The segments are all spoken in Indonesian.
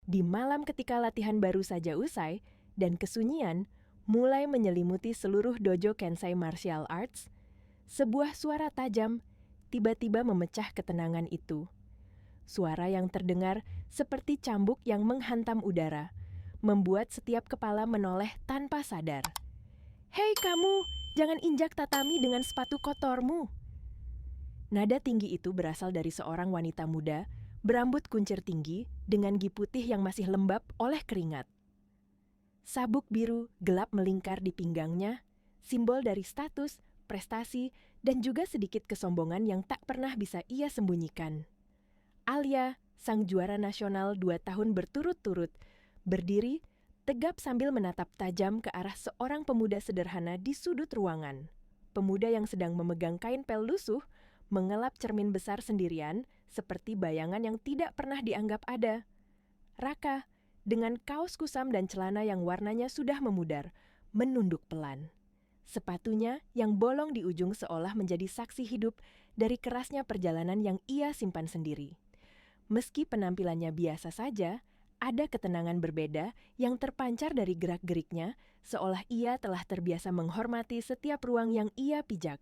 Di malam ketika latihan baru saja usai dan kesunyian mulai menyelimuti seluruh dojo Kensei Martial Arts, sebuah suara tajam tiba-tiba memecah ketenangan itu. Suara yang terdengar seperti cambuk yang menghantam udara, membuat setiap kepala menoleh tanpa sadar. "Hei kamu, jangan injak tatami dengan sepatu kotormu." Nada tinggi itu berasal dari seorang wanita muda berambut kuncir tinggi dengan gigi putih yang masih lembab oleh keringat. Sabuk biru gelap melingkar di pinggangnya, simbol dari status, prestasi, dan juga sedikit kesombongan yang tak pernah bisa ia sembunyikan. Alia, sang juara nasional 2 tahun berturut-turut, berdiri tegap sambil menatap tajam ke arah seorang pemuda sederhana di sudut ruangan. Pemuda yang sedang memegang kain pel lusuh mengelap cermin besar sendirian seperti bayangan yang tidak pernah dianggap ada. Raka, dengan kaos kusam dan celana yang warnanya sudah memudar, menunduk pelan. Sepatunya yang bolong di ujung seolah menjadi saksi hidup dari kerasnya perjalanan yang ia simpan sendiri. Meski penampilannya biasa saja, ada ketenangan berbeda yang terpancar dari gerak-geriknya, seolah ia telah terbiasa menghormati setiap ruang yang ia pijak.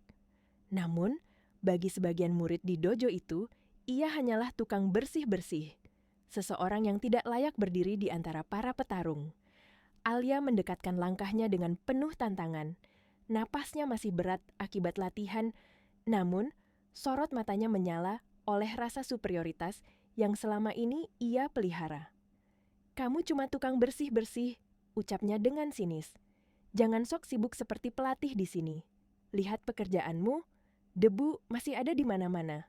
Namun, bagi sebagian murid di dojo itu, ia hanyalah tukang bersih-bersih. Seseorang yang tidak layak berdiri di antara para petarung. Alia mendekatkan langkahnya dengan penuh tantangan. Napasnya masih berat akibat latihan, namun sorot matanya menyala oleh rasa superioritas yang selama ini ia pelihara. "Kamu cuma tukang bersih-bersih," ucapnya dengan sinis. "Jangan sok sibuk seperti pelatih di sini. Lihat pekerjaanmu, debu masih ada di mana-mana."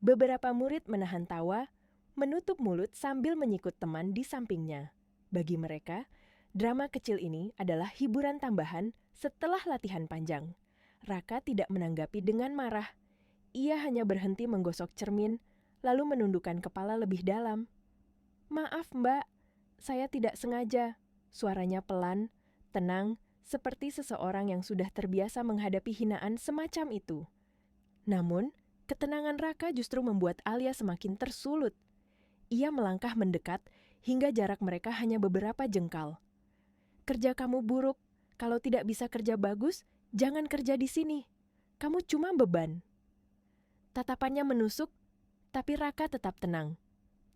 Beberapa murid menahan tawa, menutup mulut sambil menyikut teman di sampingnya. Bagi mereka, drama kecil ini adalah hiburan tambahan setelah latihan panjang. Raka tidak menanggapi dengan marah. Ia hanya berhenti menggosok cermin, lalu menundukkan kepala lebih dalam. "Maaf, Mbak, saya tidak sengaja." Suaranya pelan, tenang, seperti seseorang yang sudah terbiasa menghadapi hinaan semacam itu. Namun, ketenangan Raka justru membuat Alia semakin tersulut. Ia melangkah mendekat hingga jarak mereka hanya beberapa jengkal. "Kerja kamu buruk. Kalau tidak bisa kerja bagus, jangan kerja di sini. Kamu cuma beban." Tatapannya menusuk, tapi Raka tetap tenang.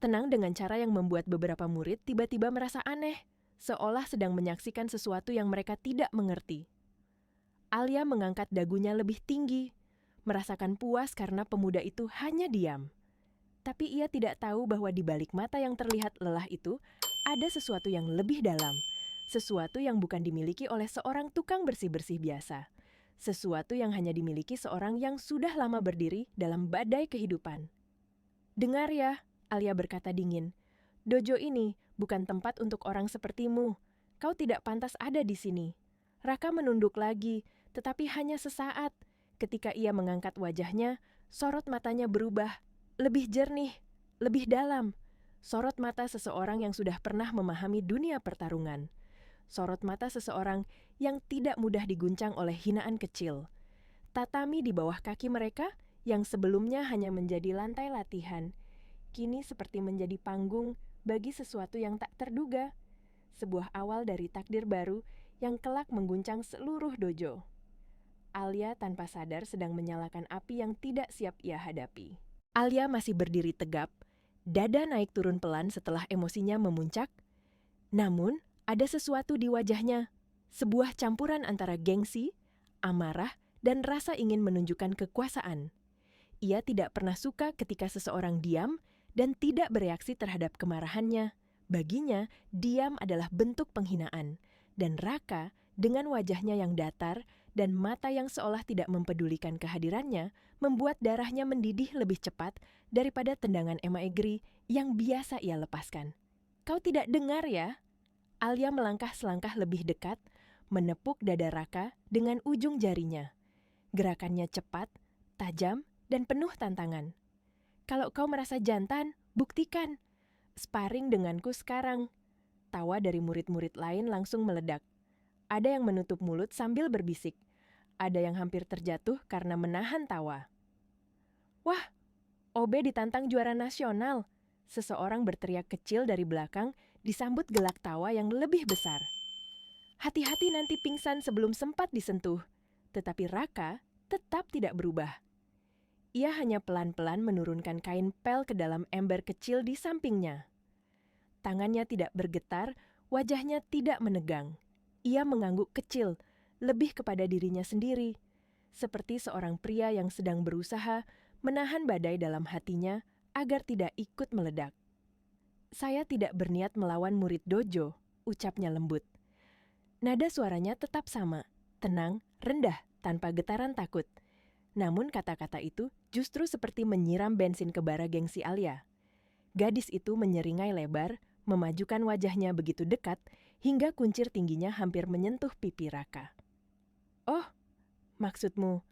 Tenang dengan cara yang membuat beberapa murid tiba-tiba merasa aneh, seolah sedang menyaksikan sesuatu yang mereka tidak mengerti. Alia mengangkat dagunya lebih tinggi, merasakan puas karena pemuda itu hanya diam. Tapi ia tidak tahu bahwa di balik mata yang terlihat lelah itu, ada sesuatu yang lebih dalam. Sesuatu yang bukan dimiliki oleh seorang tukang bersih-bersih biasa. Sesuatu yang hanya dimiliki seorang yang sudah lama berdiri dalam badai kehidupan. "Dengar ya," Alia berkata dingin. "Dojo ini bukan tempat untuk orang sepertimu. Kau tidak pantas ada di sini." Raka menunduk lagi, tetapi hanya sesaat. Ketika ia mengangkat wajahnya, sorot matanya berubah. Lebih jernih, lebih dalam. Sorot mata seseorang yang sudah pernah memahami dunia pertarungan. Sorot mata seseorang yang tidak mudah diguncang oleh hinaan kecil. Tatami di bawah kaki mereka yang sebelumnya hanya menjadi lantai latihan, kini seperti menjadi panggung bagi sesuatu yang tak terduga. Sebuah awal dari takdir baru yang kelak mengguncang seluruh dojo. Alia tanpa sadar sedang menyalakan api yang tidak siap ia hadapi. Alia masih berdiri tegap, dada naik turun pelan setelah emosinya memuncak. Namun, ada sesuatu di wajahnya, sebuah campuran antara gengsi, amarah, dan rasa ingin menunjukkan kekuasaan. Ia tidak pernah suka ketika seseorang diam dan tidak bereaksi terhadap kemarahannya. Baginya, diam adalah bentuk penghinaan. Dan Raka, dengan wajahnya yang datar dan mata yang seolah tidak mempedulikan kehadirannya, membuat darahnya mendidih lebih cepat daripada tendangan emaegri yang biasa ia lepaskan. "Kau tidak dengar ya?" Alia melangkah selangkah lebih dekat, menepuk dada Raka dengan ujung jarinya. Gerakannya cepat, tajam, dan penuh tantangan. "Kalau kau merasa jantan, buktikan. Sparring denganku sekarang." Tawa dari murid-murid lain langsung meledak. Ada yang menutup mulut sambil berbisik. Ada yang hampir terjatuh karena menahan tawa. "Wah, OB ditantang juara nasional. seseorang berteriak kecil dari belakang disambut gelak tawa yang lebih besar. Hati-hati nanti pingsan sebelum sempat disentuh. Tetapi Raka tetap tidak berubah. Ia hanya pelan-pelan menurunkan kain pel ke dalam ember kecil di sampingnya. Tangannya tidak bergetar, wajahnya tidak menegang. Ia mengangguk kecil, lebih kepada dirinya sendiri. Seperti seorang pria yang sedang berusaha menahan badai dalam hatinya agar tidak ikut meledak. "Saya tidak berniat melawan murid dojo," ucapnya lembut. Nada suaranya tetap sama, tenang, rendah, tanpa getaran takut. Namun kata-kata itu justru seperti menyiram bensin ke bara gengsi Alia. Gadis itu menyeringai lebar, memajukan wajahnya begitu dekat, hingga kuncir tingginya hampir menyentuh pipi Raka. "Oh, maksudmu,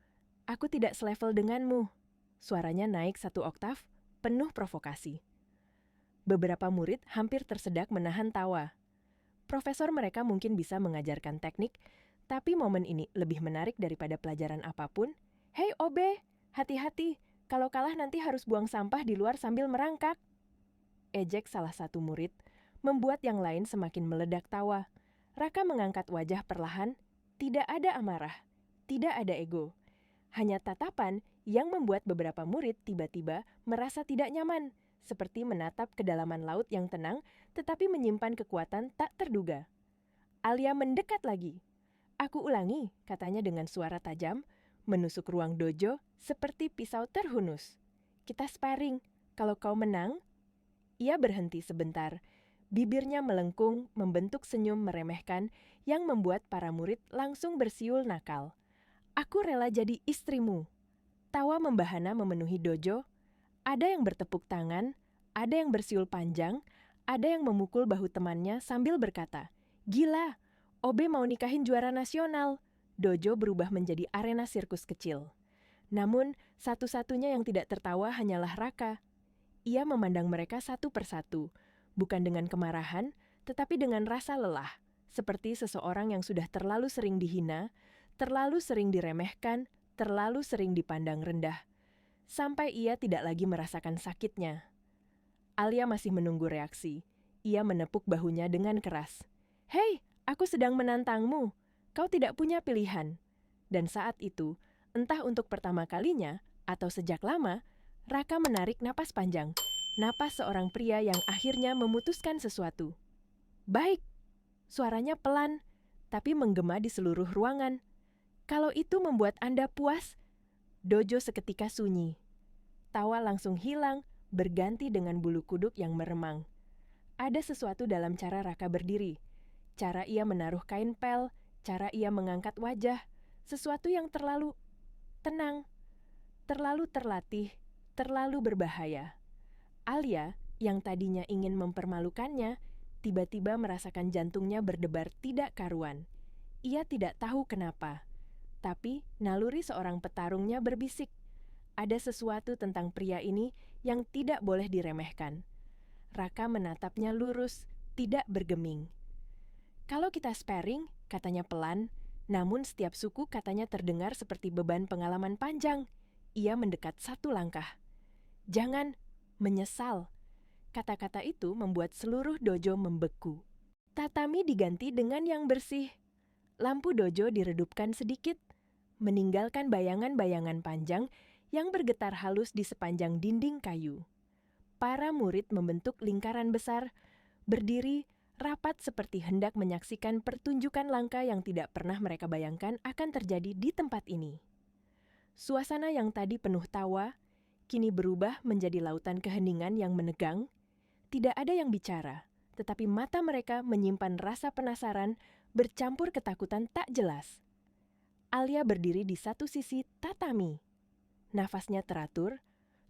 aku tidak selevel denganmu." Suaranya naik 1 oktav, penuh provokasi. Beberapa murid hampir tersedak menahan tawa. Profesor mereka mungkin bisa mengajarkan teknik, tapi momen ini lebih menarik daripada pelajaran apapun. "Hei Obe, hati-hati, kalau kalah nanti harus buang sampah di luar sambil merangkak." Ejek salah satu murid, membuat yang lain semakin meledak tawa. Raka mengangkat wajah perlahan, tidak ada amarah, tidak ada ego. Hanya tatapan yang membuat beberapa murid tiba-tiba merasa tidak nyaman, seperti menatap kedalaman laut yang tenang tetapi menyimpan kekuatan tak terduga. Alia mendekat lagi. "Aku ulangi," katanya dengan suara tajam, menusuk ruang dojo seperti pisau terhunus. "Kita sparring, kalau kau menang..." Ia berhenti sebentar. Bibirnya melengkung, membentuk senyum meremehkan yang membuat para murid langsung bersiul nakal. "Aku rela jadi istrimu." Tawa membahana memenuhi dojo. Ada yang bertepuk tangan, ada yang bersiul panjang, ada yang memukul bahu temannya sambil berkata, "Gila, Obe mau nikahin juara nasional." Dojo berubah menjadi arena sirkus kecil. Namun, satu-satunya yang tidak tertawa hanyalah Raka. Ia memandang mereka satu persatu, bukan dengan kemarahan, tetapi dengan rasa lelah, seperti seseorang yang sudah terlalu sering dihina, terlalu sering diremehkan, terlalu sering dipandang rendah, sampai ia tidak lagi merasakan sakitnya. Alia masih menunggu reaksi. Ia menepuk bahunya dengan keras. "Hei, aku sedang menantangmu. Kau tidak punya pilihan." Dan saat itu, entah untuk pertama kalinya atau sejak lama, Raka menarik napas panjang. Napas seorang pria yang akhirnya memutuskan sesuatu. "Baik." Suaranya pelan, tapi menggema di seluruh ruangan. "Kalau itu membuat Anda puas..." Dojo seketika sunyi. Tawa langsung hilang, berganti dengan bulu kuduk yang meremang. Ada sesuatu dalam cara Raka berdiri. Cara ia menaruh kain pel, cara ia mengangkat wajah, sesuatu yang terlalu tenang, terlalu terlatih, terlalu berbahaya. Alia, yang tadinya ingin mempermalukannya, tiba-tiba merasakan jantungnya berdebar tidak karuan. Ia tidak tahu kenapa, tapi naluri seorang petarungnya berbisik. Ada sesuatu tentang pria ini yang tidak boleh diremehkan. Raka menatapnya lurus, tidak bergeming. "Kalau kita sparring," katanya pelan, namun setiap suku katanya terdengar seperti beban pengalaman panjang. Ia mendekat 1 langkah. "Jangan, menyesal." Kata-kata itu membuat seluruh dojo membeku. Tatami diganti dengan yang bersih. Lampu dojo diredupkan sedikit, meninggalkan bayangan-bayangan panjang yang bergetar halus di sepanjang dinding kayu. Para murid membentuk lingkaran besar, berdiri rapat seperti hendak menyaksikan pertunjukan langka yang tidak pernah mereka bayangkan akan terjadi di tempat ini. Suasana yang tadi penuh tawa, kini berubah menjadi lautan keheningan yang menegang. Tidak ada yang bicara, tetapi mata mereka menyimpan rasa penasaran bercampur ketakutan tak jelas. Alia berdiri di satu sisi tatami. Nafasnya teratur,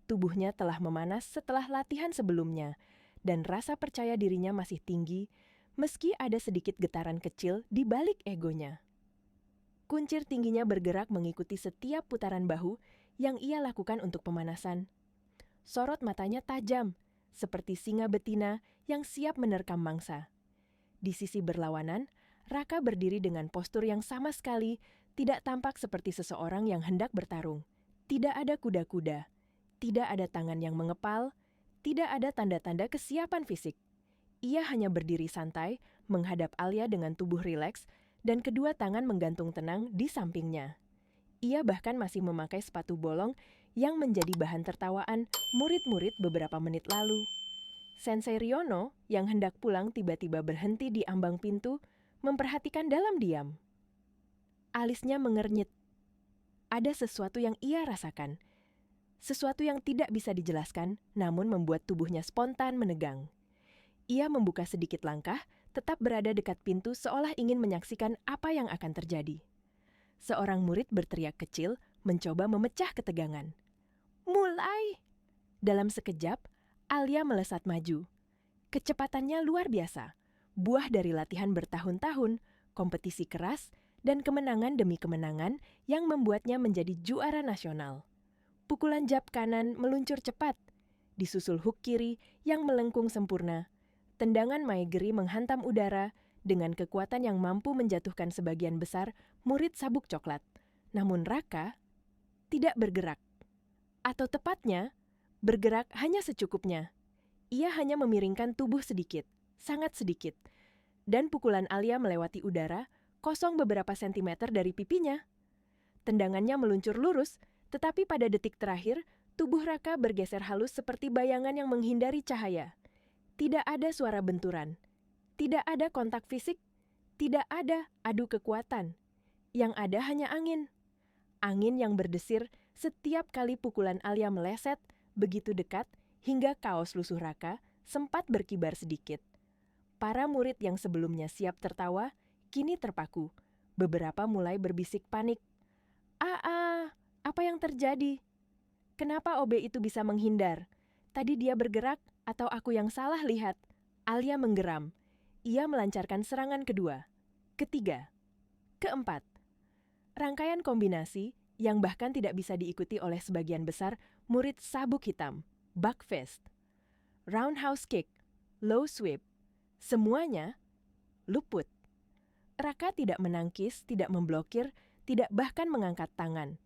tubuhnya telah memanas setelah latihan sebelumnya, dan rasa percaya dirinya masih tinggi, meski ada sedikit getaran kecil di balik egonya. Kuncir tingginya bergerak mengikuti setiap putaran bahu yang ia lakukan untuk pemanasan. Sorot matanya tajam, seperti singa betina yang siap menerkam mangsa. Di sisi berlawanan, Raka berdiri dengan postur yang sama sekali tidak tampak seperti seseorang yang hendak bertarung. Tidak ada kuda-kuda, tidak ada tangan yang mengepal, Tidak ada tanda-tanda kesiapan fisik. Ia hanya berdiri santai, menghadap Alia dengan tubuh rileks, dan kedua tangan menggantung tenang di sampingnya. Ia bahkan masih memakai sepatu bolong yang menjadi bahan tertawaan murid-murid beberapa menit lalu. Sensei Riono yang hendak pulang tiba-tiba berhenti di ambang pintu, memperhatikan dalam diam. Alisnya mengernyit. Ada sesuatu yang ia rasakan. Sesuatu yang tidak bisa dijelaskan, namun membuat tubuhnya spontan menegang. Ia membuka sedikit langkah, tetap berada dekat pintu seolah ingin menyaksikan apa yang akan terjadi. Seorang murid berteriak kecil, mencoba memecah ketegangan. "Mulai!" Dalam sekejap, Alia melesat maju. Kecepatannya luar biasa, buah dari latihan bertahun-tahun, kompetisi keras, dan kemenangan demi kemenangan yang membuatnya menjadi juara nasional. Pukulan jab kanan meluncur cepat, disusul hook kiri yang melengkung sempurna. Tendangan maegeri menghantam udara dengan kekuatan yang mampu menjatuhkan sebagian besar murid sabuk coklat. Namun Raka tidak bergerak. Atau tepatnya, bergerak hanya secukupnya. Ia hanya memiringkan tubuh sedikit, sangat sedikit. Dan pukulan Alia melewati udara, kosong beberapa sentimeter dari pipinya. Tendangannya meluncur lurus, tetapi pada detik terakhir, tubuh Raka bergeser halus seperti bayangan yang menghindari cahaya. Tidak ada suara benturan, tidak ada kontak fisik, tidak ada adu kekuatan. Yang ada hanya angin. Angin yang berdesir setiap kali pukulan Alia meleset, begitu dekat, hingga kaos lusuh Raka sempat berkibar sedikit. Para murid yang sebelumnya siap tertawa, kini terpaku. Beberapa mulai berbisik panik. Apa yang terjadi? Kenapa OB itu bisa menghindar? Tadi dia bergerak atau aku yang salah lihat? Alia menggeram. Ia melancarkan serangan kedua, ketiga, keempat. Rangkaian kombinasi yang bahkan tidak bisa diikuti oleh sebagian besar murid sabuk hitam, buckfist, roundhouse kick, low sweep, semuanya luput. Raka tidak menangkis, tidak memblokir, tidak bahkan mengangkat tangan.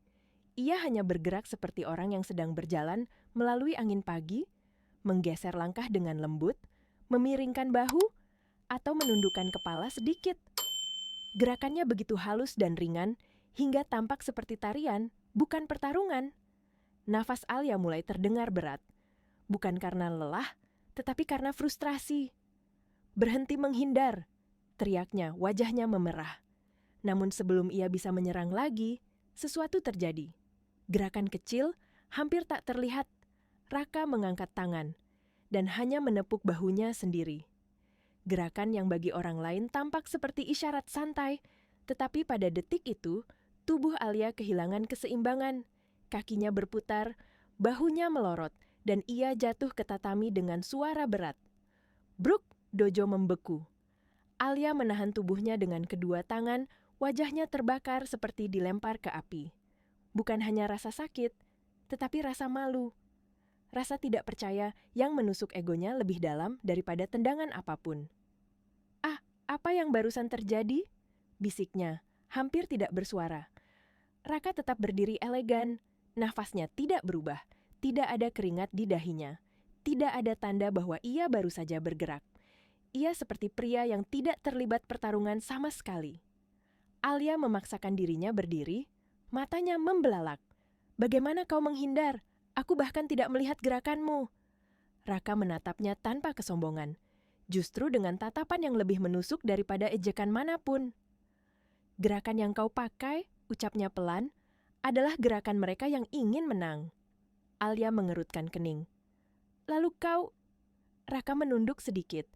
Ia hanya bergerak seperti orang yang sedang berjalan melalui angin pagi, menggeser langkah dengan lembut, memiringkan bahu, atau menundukkan kepala sedikit. Gerakannya begitu halus dan ringan, hingga tampak seperti tarian, bukan pertarungan. Nafas Alia mulai terdengar berat, bukan karena lelah, tetapi karena frustrasi. "Berhenti menghindar," teriaknya, wajahnya memerah. Namun sebelum ia bisa menyerang lagi, sesuatu terjadi. Gerakan kecil, hampir tak terlihat. Raka mengangkat tangan, dan hanya menepuk bahunya sendiri. Gerakan yang bagi orang lain tampak seperti isyarat santai, tetapi pada detik itu, tubuh Alia kehilangan keseimbangan. Kakinya berputar, bahunya melorot, dan ia jatuh ke tatami dengan suara berat. Bruk, dojo membeku. Alia menahan tubuhnya dengan kedua tangan, wajahnya terbakar seperti dilempar ke api. Bukan hanya rasa sakit, tetapi rasa malu. Rasa tidak percaya yang menusuk egonya lebih dalam daripada tendangan apapun. Apa yang barusan terjadi?" bisiknya, hampir tidak bersuara. Raka tetap berdiri elegan, nafasnya tidak berubah, tidak ada keringat di dahinya, tidak ada tanda bahwa ia baru saja bergerak. Ia seperti pria yang tidak terlibat pertarungan sama sekali. Alia memaksakan dirinya berdiri, matanya membelalak. "Bagaimana kau menghindar? Aku bahkan tidak melihat gerakanmu." Raka menatapnya tanpa kesombongan, justru dengan tatapan yang lebih menusuk daripada ejekan manapun. "Gerakan yang kau pakai," ucapnya pelan, "adalah gerakan mereka yang ingin menang." Alia mengerutkan kening. "Lalu kau..." Raka menunduk sedikit.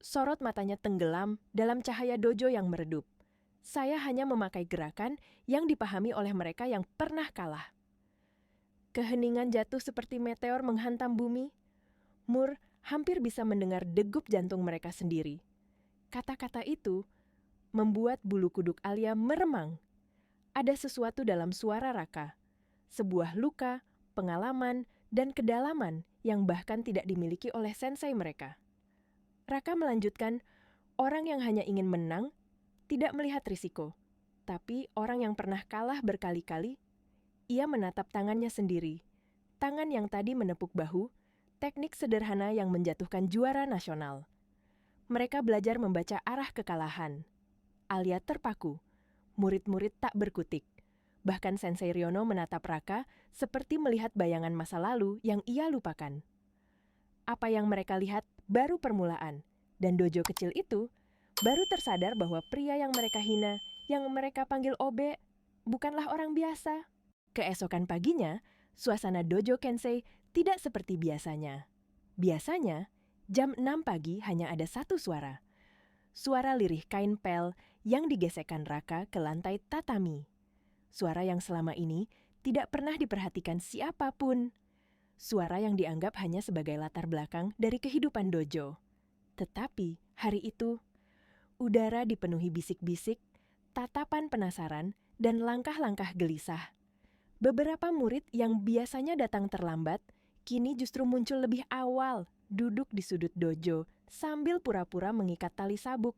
Sorot matanya tenggelam dalam cahaya dojo yang meredup. "Saya hanya memakai gerakan yang dipahami oleh mereka yang pernah kalah." Keheningan jatuh seperti meteor menghantam bumi. Mur hampir bisa mendengar degup jantung mereka sendiri. Kata-kata itu membuat bulu kuduk Alia meremang. Ada sesuatu dalam suara Raka. Sebuah luka, pengalaman, dan kedalaman yang bahkan tidak dimiliki oleh sensei mereka. Raka melanjutkan, "Orang yang hanya ingin menang tidak melihat risiko. Tapi orang yang pernah kalah berkali-kali," ia menatap tangannya sendiri. Tangan yang tadi menepuk bahu, Teknik sederhana yang menjatuhkan juara nasional. Mereka belajar membaca arah kekalahan. Alia terpaku. Murid-murid tak berkutik. Bahkan Sensei Ryono menatap Raka seperti melihat bayangan masa lalu yang ia lupakan. Apa yang mereka lihat baru permulaan, dan dojo kecil itu baru tersadar bahwa pria yang mereka hina, yang mereka panggil Obe, bukanlah orang biasa. Keesokan paginya, suasana dojo Kensei tidak seperti biasanya. Biasanya, jam 6 pagi hanya ada satu suara. Suara lirih kain pel yang digesekkan Raka ke lantai tatami. Suara yang selama ini tidak pernah diperhatikan siapapun. Suara yang dianggap hanya sebagai latar belakang dari kehidupan dojo. Tetapi hari itu, udara dipenuhi bisik-bisik, tatapan penasaran, dan langkah-langkah gelisah. Beberapa murid yang biasanya datang terlambat, kini justru muncul lebih awal, duduk di sudut dojo sambil pura-pura mengikat tali sabuk.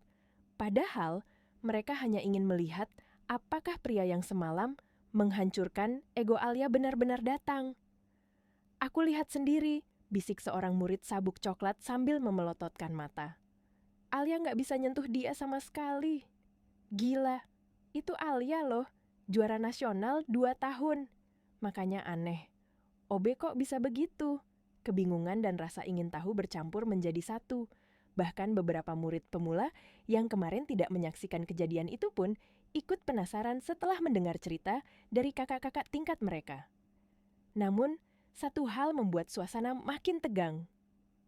Padahal, mereka hanya ingin melihat apakah pria yang semalam menghancurkan ego Alia benar-benar datang. Aku lihat sendiri, bisik seorang murid sabuk coklat sambil memelototkan mata. Alia nggak bisa nyentuh dia sama sekali. Gila, itu Alia loh, juara nasional 2 tahun. Makanya aneh, Obe kok bisa begitu? Kebingungan dan rasa ingin tahu bercampur menjadi satu. Bahkan beberapa murid pemula yang kemarin tidak menyaksikan kejadian itu pun ikut penasaran setelah mendengar cerita dari kakak-kakak tingkat mereka. Namun, satu hal membuat suasana makin tegang.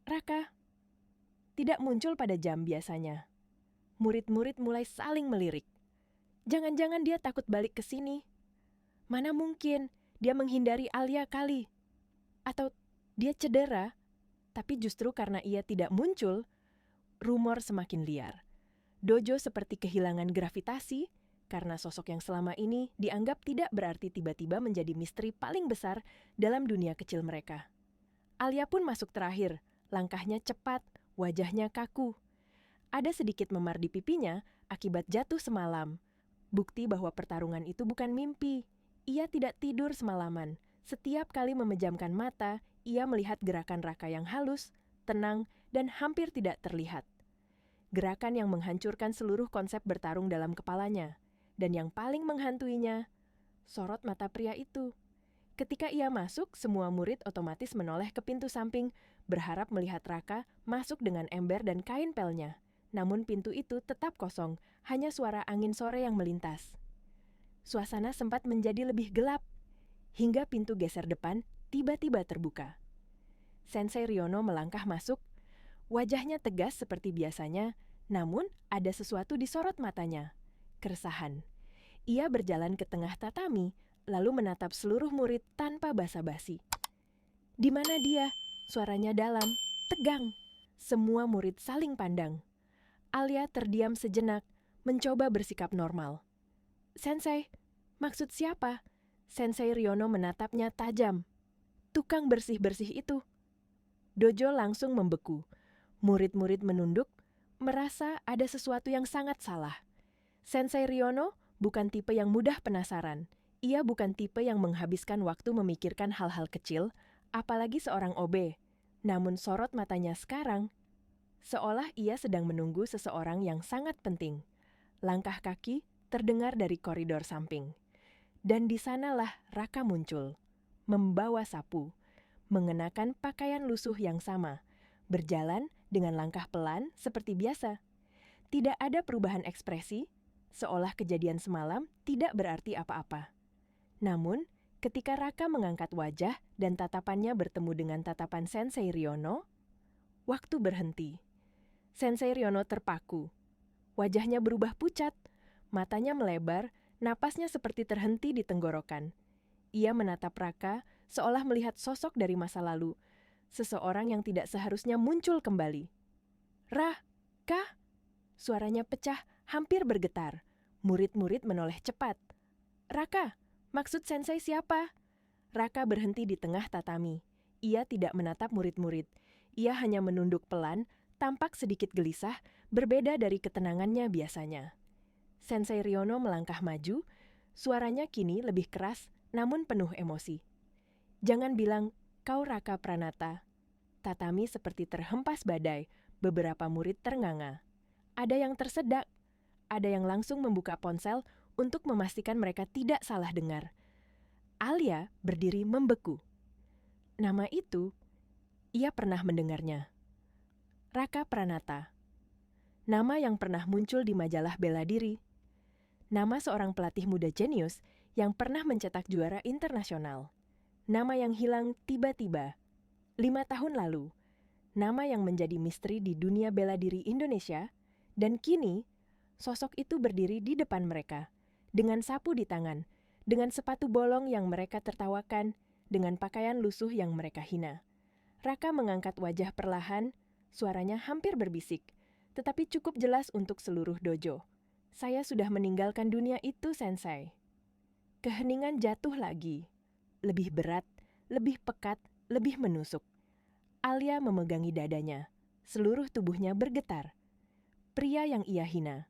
Raka tidak muncul pada jam biasanya. Murid-murid mulai saling melirik. Jangan-jangan dia takut balik ke sini. Mana mungkin dia menghindari Alia kali. Atau dia cedera, tapi justru karena ia tidak muncul, rumor semakin liar. Dojo seperti kehilangan gravitasi karena sosok yang selama ini dianggap tidak berarti tiba-tiba menjadi misteri paling besar dalam dunia kecil mereka. Alia pun masuk terakhir, langkahnya cepat, wajahnya kaku. Ada sedikit memar di pipinya akibat jatuh semalam. Bukti bahwa pertarungan itu bukan mimpi. Ia tidak tidur semalaman. Setiap kali memejamkan mata, ia melihat gerakan Raka yang halus, tenang, dan hampir tidak terlihat. Gerakan yang menghancurkan seluruh konsep bertarung dalam kepalanya. Dan yang paling menghantuinya, sorot mata pria itu. Ketika ia masuk, semua murid otomatis menoleh ke pintu samping, berharap melihat Raka masuk dengan ember dan kain pelnya. Namun pintu itu tetap kosong, hanya suara angin sore yang melintas. Suasana sempat menjadi lebih gelap, hingga pintu geser depan tiba-tiba terbuka. Sensei Ryono melangkah masuk, wajahnya tegas seperti biasanya, namun ada sesuatu disorot matanya. Keresahan. Ia berjalan ke tengah tatami, lalu menatap seluruh murid tanpa basa-basi. Di mana dia? Suaranya dalam, tegang. Semua murid saling pandang. Alia terdiam sejenak, mencoba bersikap normal. Sensei, maksud siapa? Sensei Ryono menatapnya tajam. Tukang bersih-bersih itu. Dojo langsung membeku. Murid-murid menunduk, merasa ada sesuatu yang sangat salah. Sensei Ryono bukan tipe yang mudah penasaran. Ia bukan tipe yang menghabiskan waktu memikirkan hal-hal kecil, apalagi seorang OB. Namun sorot matanya sekarang, seolah ia sedang menunggu seseorang yang sangat penting. Langkah kaki terdengar dari koridor samping. Dan di sanalah Raka muncul, membawa sapu, mengenakan pakaian lusuh yang sama, berjalan dengan langkah pelan seperti biasa. Tidak ada perubahan ekspresi, seolah kejadian semalam tidak berarti apa-apa. Namun, ketika Raka mengangkat wajah dan tatapannya bertemu dengan tatapan Sensei Ryono, waktu berhenti. Sensei Ryono terpaku. Wajahnya berubah pucat, matanya melebar, napasnya seperti terhenti di tenggorokan. Ia menatap Raka seolah melihat sosok dari masa lalu, seseorang yang tidak seharusnya muncul kembali. Raka? Suaranya pecah, hampir bergetar. Murid-murid menoleh cepat. Raka, maksud sensei siapa? Raka berhenti di tengah tatami. Ia tidak menatap murid-murid. Ia hanya menunduk pelan, tampak sedikit gelisah, berbeda dari ketenangannya biasanya. Sensei Ryono melangkah maju, suaranya kini lebih keras, namun penuh emosi. Jangan bilang, kau Raka Pranata. Tatami seperti terhempas badai, beberapa murid ternganga. Ada yang tersedak, ada yang langsung membuka ponsel untuk memastikan mereka tidak salah dengar. Alia berdiri membeku. Nama itu, ia pernah mendengarnya. Raka Pranata. Nama yang pernah muncul di majalah bela diri. Nama seorang pelatih muda jenius yang pernah mencetak juara internasional. Nama yang hilang tiba-tiba. 5 tahun lalu. Nama yang menjadi misteri di dunia bela diri Indonesia. Dan kini, sosok itu berdiri di depan mereka. Dengan sapu di tangan. Dengan sepatu bolong yang mereka tertawakan. Dengan pakaian lusuh yang mereka hina. Raka mengangkat wajah perlahan. Suaranya hampir berbisik. Tetapi cukup jelas untuk seluruh dojo. Saya sudah meninggalkan dunia itu, Sensei. Keheningan jatuh lagi. Lebih berat, lebih pekat, lebih menusuk. Alia memegangi dadanya. Seluruh tubuhnya bergetar. Pria yang ia hina.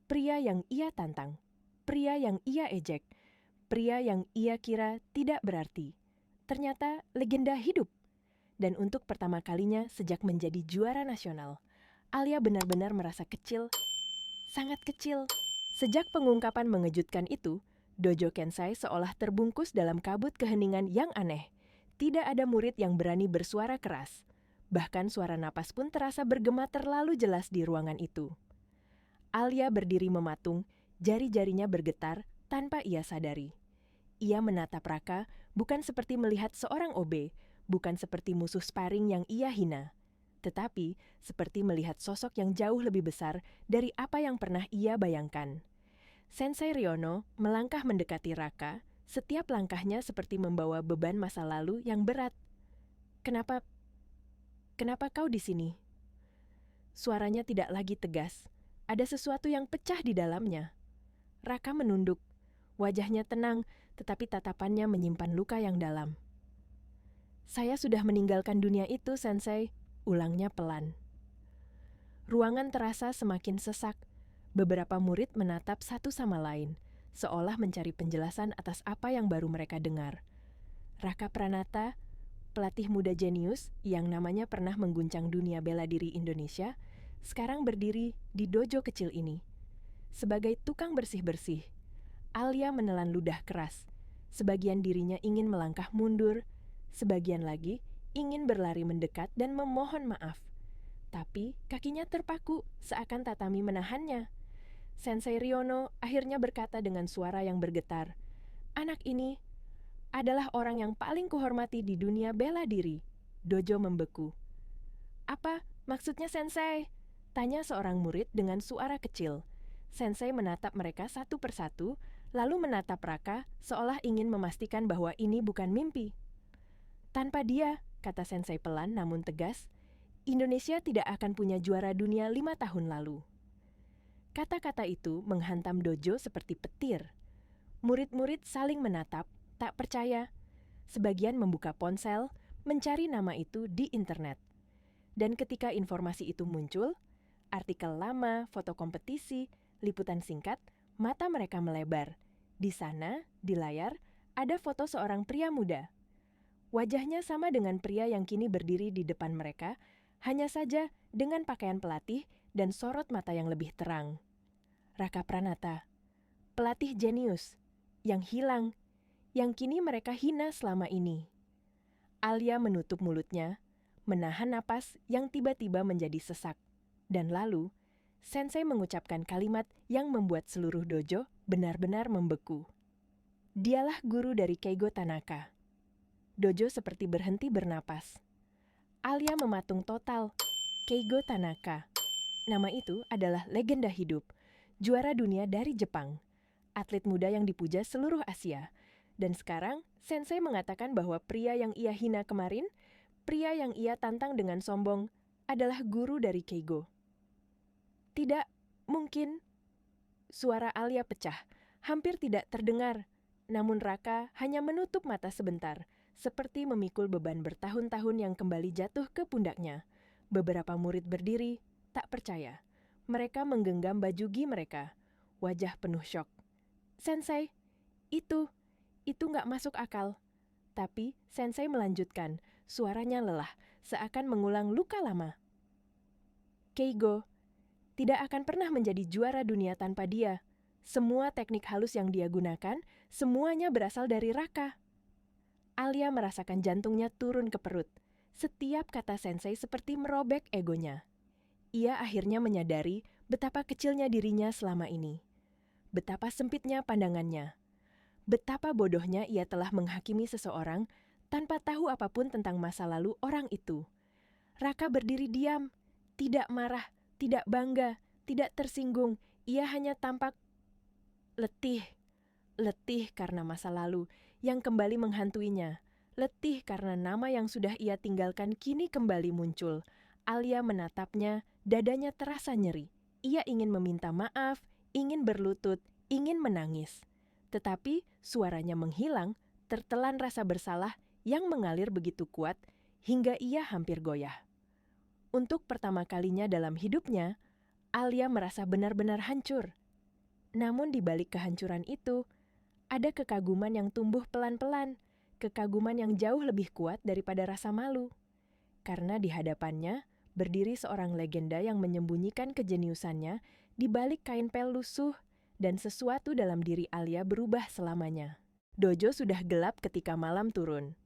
Pria yang ia tantang. Pria yang ia ejek. Pria yang ia kira tidak berarti. Ternyata legenda hidup. Dan untuk pertama kalinya sejak menjadi juara nasional, Alia benar-benar merasa kecil, sangat kecil. Sejak pengungkapan mengejutkan itu, Dojo Kensai seolah terbungkus dalam kabut keheningan yang aneh. Tidak ada murid yang berani bersuara keras. Bahkan suara napas pun terasa bergema terlalu jelas di ruangan itu. Alia berdiri mematung, jari-jarinya bergetar tanpa ia sadari. Ia menatap Raka bukan seperti melihat seorang OB, bukan seperti musuh sparring yang ia hina. Tetapi seperti melihat sosok yang jauh lebih besar dari apa yang pernah ia bayangkan. Sensei Riono melangkah mendekati Raka, setiap langkahnya seperti membawa beban masa lalu yang berat. Kenapa kau di sini? Suaranya tidak lagi tegas, ada sesuatu yang pecah di dalamnya. Raka menunduk, wajahnya tenang, tetapi tatapannya menyimpan luka yang dalam. Saya sudah meninggalkan dunia itu, Sensei. Ulangnya pelan. Ruangan terasa semakin sesak. Beberapa murid menatap satu sama lain, seolah mencari penjelasan atas apa yang baru mereka dengar. Raka Pranata, pelatih muda jenius yang namanya pernah mengguncang dunia bela diri Indonesia, sekarang berdiri di dojo kecil ini. Sebagai tukang bersih-bersih, Alia menelan ludah keras. Sebagian dirinya ingin melangkah mundur, sebagian lagi ingin berlari mendekat dan memohon maaf. Tapi kakinya terpaku seakan tatami menahannya. Sensei Riono akhirnya berkata dengan suara yang bergetar, "Anak ini adalah orang yang paling kuhormati di dunia bela diri." Dojo membeku. "Apa maksudnya, Sensei?" tanya seorang murid dengan suara kecil. Sensei menatap mereka satu persatu, lalu menatap Raka seolah ingin memastikan bahwa ini bukan mimpi. "Tanpa dia," kata Sensei pelan namun tegas, "Indonesia tidak akan punya juara dunia 5 tahun lalu." Kata-kata itu menghantam dojo seperti petir. Murid-murid saling menatap, tak percaya. Sebagian membuka ponsel, mencari nama itu di internet. Dan ketika informasi itu muncul, artikel lama, foto kompetisi, liputan singkat, mata mereka melebar. Di sana, di layar, ada foto seorang pria muda. Wajahnya sama dengan pria yang kini berdiri di depan mereka, hanya saja dengan pakaian pelatih dan sorot mata yang lebih terang. Raka Pranata, pelatih jenius, yang hilang, yang kini mereka hina selama ini. Alia menutup mulutnya, menahan napas yang tiba-tiba menjadi sesak. Dan lalu, Sensei mengucapkan kalimat yang membuat seluruh dojo benar-benar membeku. Dialah guru dari Keigo Tanaka. Dojo seperti berhenti bernapas. Alia mematung total. Keigo Tanaka. Nama itu adalah legenda hidup. Juara dunia dari Jepang. Atlet muda yang dipuja seluruh Asia. Dan sekarang, Sensei mengatakan bahwa pria yang ia hina kemarin, pria yang ia tantang dengan sombong, adalah guru dari Keigo. Tidak mungkin. Suara Alia pecah, hampir tidak terdengar. Namun Raka hanya menutup mata sebentar, seperti memikul beban bertahun-tahun yang kembali jatuh ke pundaknya. Beberapa murid berdiri, tak percaya. Mereka menggenggam baju gi mereka, wajah penuh syok. "Sensei, itu nggak masuk akal." Tapi Sensei melanjutkan, Suaranya lelah, seakan mengulang luka lama. Keigo tidak akan pernah menjadi juara dunia tanpa dia. Semua teknik halus yang dia gunakan, semuanya berasal dari Raka. Alia merasakan jantungnya turun ke perut. Setiap kata sensei seperti merobek egonya. Ia akhirnya menyadari betapa kecilnya dirinya selama ini. Betapa sempitnya pandangannya. Betapa bodohnya ia telah menghakimi seseorang tanpa tahu apapun tentang masa lalu orang itu. Raka berdiri diam, tidak marah, tidak bangga, tidak tersinggung. Ia hanya tampak letih. Letih karena masa lalu yang kembali menghantuinya. Letih karena nama yang sudah ia tinggalkan kini kembali muncul. Alia menatapnya, dadanya terasa nyeri. Ia ingin meminta maaf, ingin berlutut, ingin menangis. Tetapi suaranya menghilang, tertelan rasa bersalah yang mengalir begitu kuat hingga ia hampir goyah. Untuk pertama kalinya dalam hidupnya, Alia merasa benar-benar hancur. Namun di balik kehancuran itu, ada kekaguman yang tumbuh pelan-pelan, kekaguman yang jauh lebih kuat daripada rasa malu. Karena di hadapannya berdiri seorang legenda yang menyembunyikan kejeniusannya di balik kain pel lusuh, dan sesuatu dalam diri Alia berubah selamanya. Dojo sudah gelap ketika malam turun.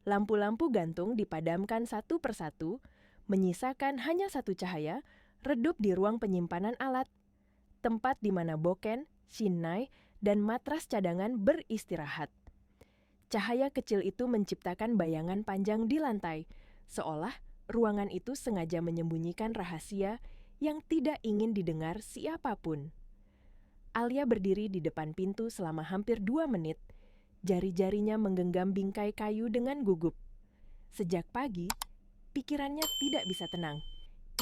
Lampu-lampu gantung dipadamkan satu persatu, menyisakan hanya satu cahaya, redup di ruang penyimpanan alat. Tempat di mana Boken, Shinai, dan matras cadangan beristirahat. Cahaya kecil itu menciptakan bayangan panjang di lantai, seolah ruangan itu sengaja menyembunyikan rahasia yang tidak ingin didengar siapapun. Alia berdiri di depan pintu selama hampir 2 menit, jari-jarinya menggenggam bingkai kayu dengan gugup. Sejak pagi, pikirannya tidak bisa tenang.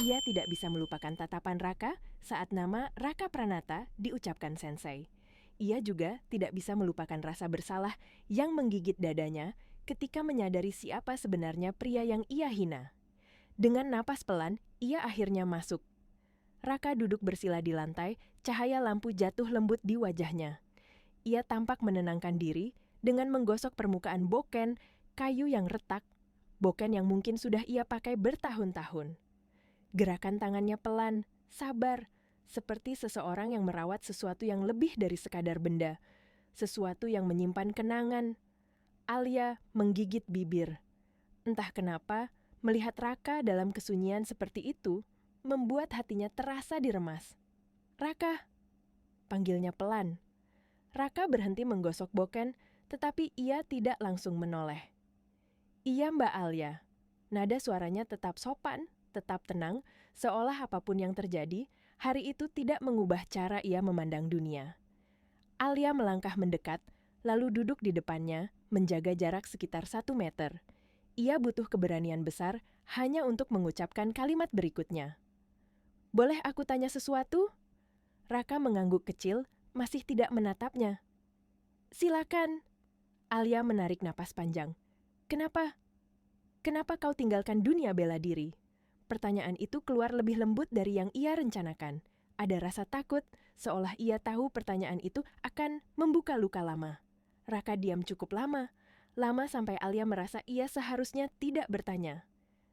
Ia tidak bisa melupakan tatapan Raka saat nama Raka Pranata diucapkan sensei. Ia juga tidak bisa melupakan rasa bersalah yang menggigit dadanya ketika menyadari siapa sebenarnya pria yang ia hina. Dengan napas pelan, ia akhirnya masuk. Raka duduk bersila di lantai, cahaya lampu jatuh lembut di wajahnya. Ia tampak menenangkan diri dengan menggosok permukaan boken, kayu yang retak, boken yang mungkin sudah ia pakai bertahun-tahun. Gerakan tangannya pelan, sabar, seperti seseorang yang merawat sesuatu yang lebih dari sekadar benda, sesuatu yang menyimpan kenangan. Alia menggigit bibir. Entah kenapa, melihat Raka dalam kesunyian seperti itu, membuat hatinya terasa diremas. "Raka," panggilnya pelan. Raka berhenti menggosok boken, tetapi ia tidak langsung menoleh. "Iya, Mbak Alia." Nada suaranya tetap sopan, tetap tenang, seolah apapun yang terjadi, hari itu tidak mengubah cara ia memandang dunia. Alia melangkah mendekat, lalu duduk di depannya, menjaga jarak sekitar 1 meter. Ia butuh keberanian besar hanya untuk mengucapkan kalimat berikutnya. "Boleh aku tanya sesuatu?" Raka mengangguk kecil, masih tidak menatapnya. "Silakan." Alia menarik napas panjang. "Kenapa? Kenapa kau tinggalkan dunia bela diri?" Pertanyaan itu keluar lebih lembut dari yang ia rencanakan. Ada rasa takut, seolah ia tahu pertanyaan itu akan membuka luka lama. Raka diam cukup lama, lama sampai Alia merasa ia seharusnya tidak bertanya.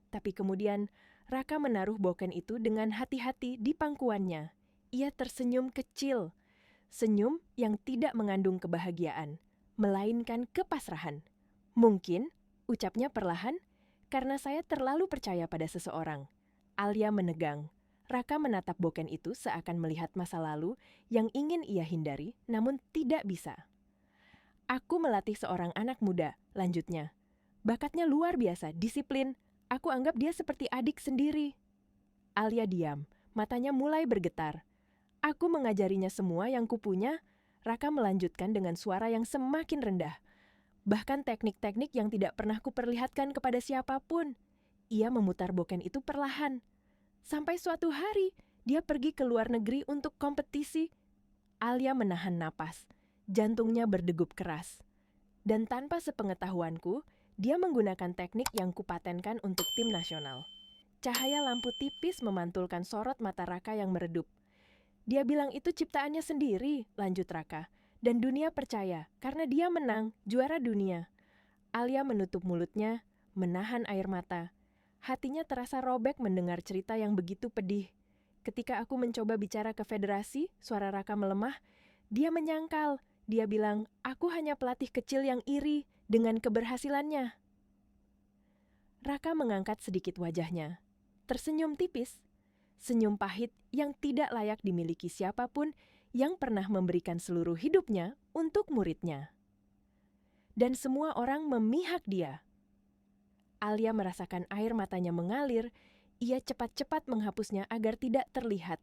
Tapi kemudian, Raka menaruh boken itu dengan hati-hati di pangkuannya. Ia tersenyum kecil, senyum yang tidak mengandung kebahagiaan, melainkan kepasrahan. "Mungkin," ucapnya perlahan, "karena saya terlalu percaya pada seseorang." Alia menegang. Raka menatap boken itu seakan melihat masa lalu yang ingin ia hindari, namun tidak bisa. "Aku melatih seorang anak muda," lanjutnya. "Bakatnya luar biasa, disiplin. Aku anggap dia seperti adik sendiri." Alia diam, matanya mulai bergetar. "Aku mengajarinya semua yang kupunya," Raka melanjutkan dengan suara yang semakin rendah. "Bahkan teknik-teknik yang tidak pernah kuperlihatkan kepada siapapun." Ia memutar boken itu perlahan. "Sampai suatu hari, dia pergi ke luar negeri untuk kompetisi." Alia menahan napas. Jantungnya berdegup keras. "Dan tanpa sepengetahuanku, dia menggunakan teknik yang kupatenkan untuk tim nasional." Cahaya lampu tipis memantulkan sorot mata Raka yang meredup. "Dia bilang itu ciptaannya sendiri," lanjut Raka. "Dan dunia percaya, karena dia menang, juara dunia." Alia menutup mulutnya, menahan air mata. Hatinya terasa robek mendengar cerita yang begitu pedih. Ketika aku mencoba bicara ke federasi, suara Raka melemah. Dia menyangkal. Dia bilang, aku hanya pelatih kecil yang iri dengan keberhasilannya. Raka mengangkat sedikit wajahnya. Tersenyum tipis. Senyum pahit yang tidak layak dimiliki siapapun yang pernah memberikan seluruh hidupnya untuk muridnya. Dan semua orang memihak dia. Alia merasakan air matanya mengalir, ia cepat-cepat menghapusnya agar tidak terlihat.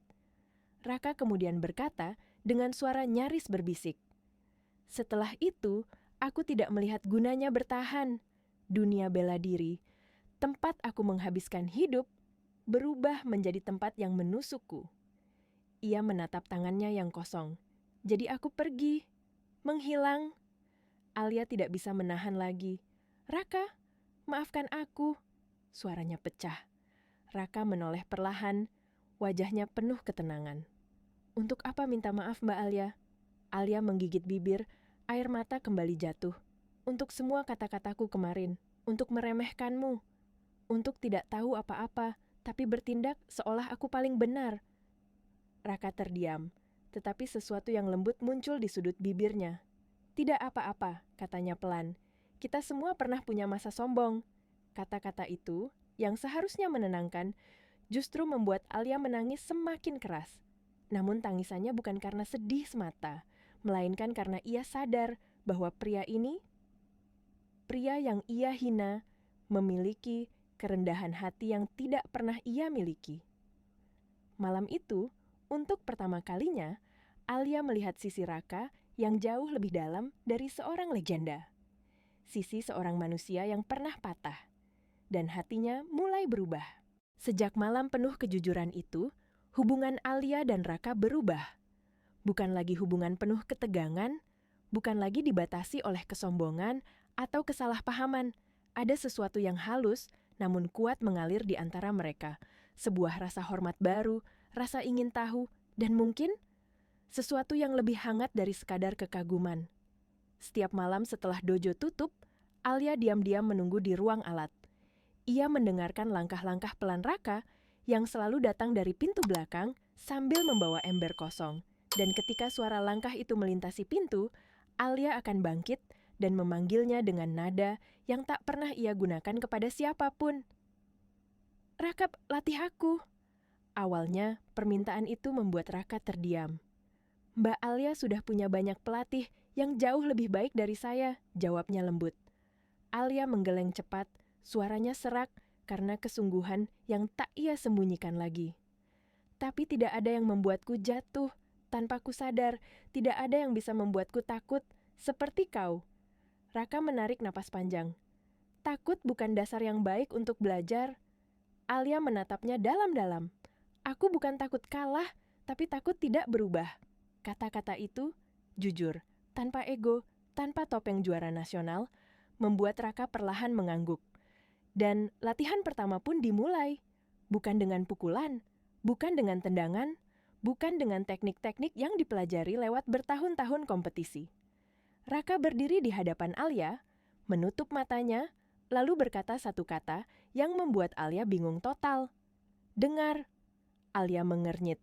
Raka kemudian berkata dengan suara nyaris berbisik, "Setelah itu, aku tidak melihat gunanya bertahan. Dunia bela diri, tempat aku menghabiskan hidup, berubah menjadi tempat yang menusukku." Ia menatap tangannya yang kosong. "Jadi aku pergi, menghilang." Alia tidak bisa menahan lagi. "Raka, maafkan aku." Suaranya pecah. Raka menoleh perlahan, wajahnya penuh ketenangan. "Untuk apa minta maaf, Mbak Alia?" Alia menggigit bibir, air mata kembali jatuh. "Untuk semua kata-kataku kemarin, untuk meremehkanmu, untuk tidak tahu apa-apa, tapi bertindak seolah aku paling benar." Raka terdiam, tetapi sesuatu yang lembut muncul di sudut bibirnya. "Tidak apa-apa," katanya pelan. "Kita semua pernah punya masa sombong." Kata-kata itu, yang seharusnya menenangkan, justru membuat Alia menangis semakin keras. Namun tangisannya bukan karena sedih semata, melainkan karena ia sadar bahwa pria ini, pria yang ia hina, memiliki kerendahan hati yang tidak pernah ia miliki. Malam itu, untuk pertama kalinya, Alia melihat sisi Raka yang jauh lebih dalam dari seorang legenda. Sisi seorang manusia yang pernah patah, dan hatinya mulai berubah. Sejak malam penuh kejujuran itu, hubungan Alia dan Raka berubah. Bukan lagi hubungan penuh ketegangan, bukan lagi dibatasi oleh kesombongan atau kesalahpahaman. Ada sesuatu yang halus namun kuat mengalir di antara mereka. Sebuah rasa hormat baru, rasa ingin tahu, dan mungkin sesuatu yang lebih hangat dari sekadar kekaguman. Setiap malam setelah dojo tutup, Alia diam-diam menunggu di ruang alat. Ia mendengarkan langkah-langkah pelan Raka yang selalu datang dari pintu belakang sambil membawa ember kosong. Dan ketika suara langkah itu melintasi pintu, Alia akan bangkit dan memanggilnya dengan nada yang tak pernah ia gunakan kepada siapapun. "Raka, latih aku." Awalnya, permintaan itu membuat Raka terdiam. "Mbak Alia sudah punya banyak pelatih yang jauh lebih baik dari saya," jawabnya lembut. Alia menggeleng cepat, suaranya serak karena kesungguhan yang tak ia sembunyikan lagi. "Tapi tidak ada yang membuatku jatuh, tanpa ku sadar, tidak ada yang bisa membuatku takut, seperti kau." Raka menarik napas panjang. "Takut bukan dasar yang baik untuk belajar." Alia menatapnya dalam-dalam. "Aku bukan takut kalah, tapi takut tidak berubah." Kata-kata itu, jujur, tanpa ego, tanpa topeng juara nasional, membuat Raka perlahan mengangguk. Dan latihan pertama pun dimulai. Bukan dengan pukulan, bukan dengan tendangan, bukan dengan teknik-teknik yang dipelajari lewat bertahun-tahun kompetisi. Raka berdiri di hadapan Alia, menutup matanya, lalu berkata satu kata yang membuat Alia bingung total. "Dengar." Alia mengernyit.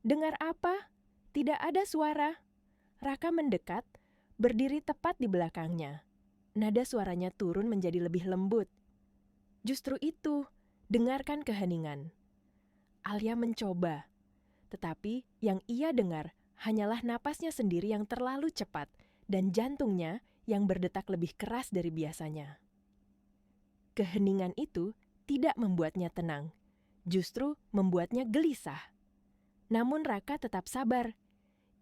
"Dengar apa?" Tidak ada suara. Raka mendekat, berdiri tepat di belakangnya. Nada suaranya turun menjadi lebih lembut. "Justru itu, dengarkan keheningan." Alia mencoba, tetapi yang ia dengar hanyalah napasnya sendiri yang terlalu cepat dan jantungnya yang berdetak lebih keras dari biasanya. Keheningan itu tidak membuatnya tenang, justru membuatnya gelisah. Namun Raka tetap sabar.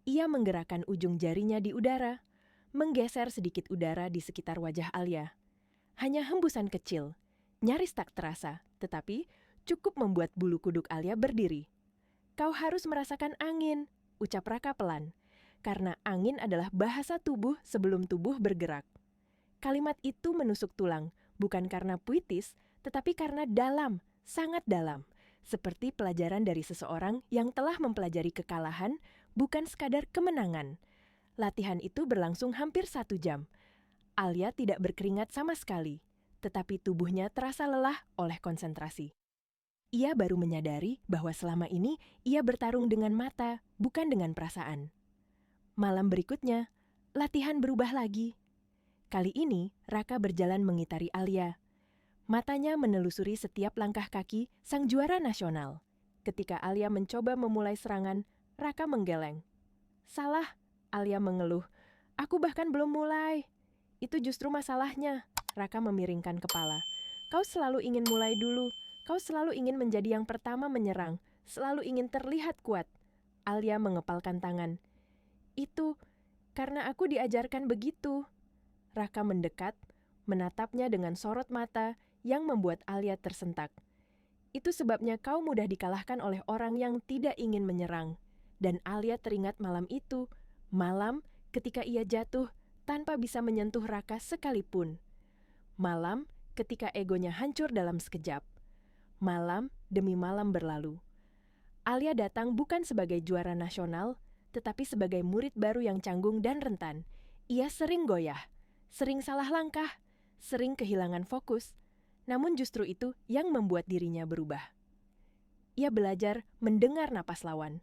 Ia menggerakkan ujung jarinya di udara, menggeser sedikit udara di sekitar wajah Alia. Hanya hembusan kecil, nyaris tak terasa, tetapi cukup membuat bulu kuduk Alia berdiri. "Kau harus merasakan angin," ucap Raka pelan, "karena angin adalah bahasa tubuh sebelum tubuh bergerak." Kalimat itu menusuk tulang, bukan karena puitis, tetapi karena dalam, sangat dalam. Seperti pelajaran dari seseorang yang telah mempelajari kekalahan, bukan sekadar kemenangan. Latihan itu berlangsung hampir 1 jam. Alia tidak berkeringat sama sekali, tetapi tubuhnya terasa lelah oleh konsentrasi. Ia baru menyadari bahwa selama ini ia bertarung dengan mata, bukan dengan perasaan. Malam berikutnya, latihan berubah lagi. Kali ini, Raka berjalan mengitari Alia. Matanya menelusuri setiap langkah kaki sang juara nasional. Ketika Alia mencoba memulai serangan, Raka menggeleng. "Salah," Alia mengeluh. "Aku bahkan belum mulai." "Itu justru masalahnya." Raka memiringkan kepala. "Kau selalu ingin mulai dulu. Kau selalu ingin menjadi yang pertama menyerang. Selalu ingin terlihat kuat." Alia mengepalkan tangan. "Itu karena aku diajarkan begitu." Raka mendekat, menatapnya dengan sorot mata yang membuat Alia tersentak. "Itu sebabnya kau mudah dikalahkan oleh orang yang tidak ingin menyerang." Dan Alia teringat malam itu, malam ketika ia jatuh tanpa bisa menyentuh Raka sekalipun. Malam ketika egonya hancur dalam sekejap. Malam demi malam berlalu. Alia datang bukan sebagai juara nasional, tetapi sebagai murid baru yang canggung dan rentan. Ia sering goyah, sering salah langkah, sering kehilangan fokus, namun justru itu yang membuat dirinya berubah. Ia belajar mendengar napas lawan,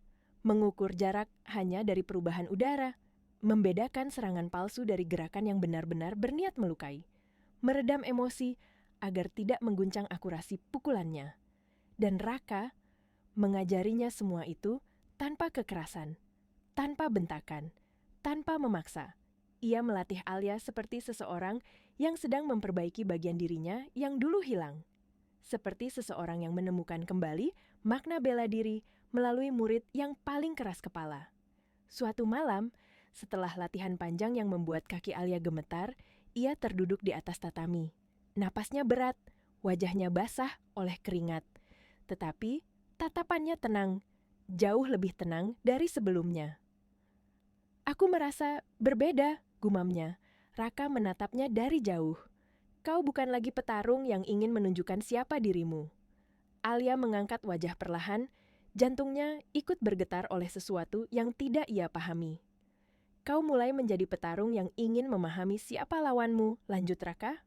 mengukur jarak hanya dari perubahan udara, membedakan serangan palsu dari gerakan yang benar-benar berniat melukai, meredam emosi agar tidak mengguncang akurasi pukulannya. Dan Raka mengajarinya semua itu tanpa kekerasan, tanpa bentakan, tanpa memaksa. Ia melatih Alia seperti seseorang yang sedang memperbaiki bagian dirinya yang dulu hilang. Seperti seseorang yang menemukan kembali makna bela diri melalui murid yang paling keras kepala. Suatu malam, setelah latihan panjang yang membuat kaki Alia gemetar, ia terduduk di atas tatami. Napasnya berat, wajahnya basah oleh keringat. Tetapi tatapannya tenang, jauh lebih tenang dari sebelumnya. "Aku merasa berbeda," gumamnya. Raka menatapnya dari jauh. "Kau bukan lagi petarung yang ingin menunjukkan siapa dirimu." Alia mengangkat wajah perlahan, jantungnya ikut bergetar oleh sesuatu yang tidak ia pahami. "Kau mulai menjadi petarung yang ingin memahami siapa lawanmu," lanjut Raka.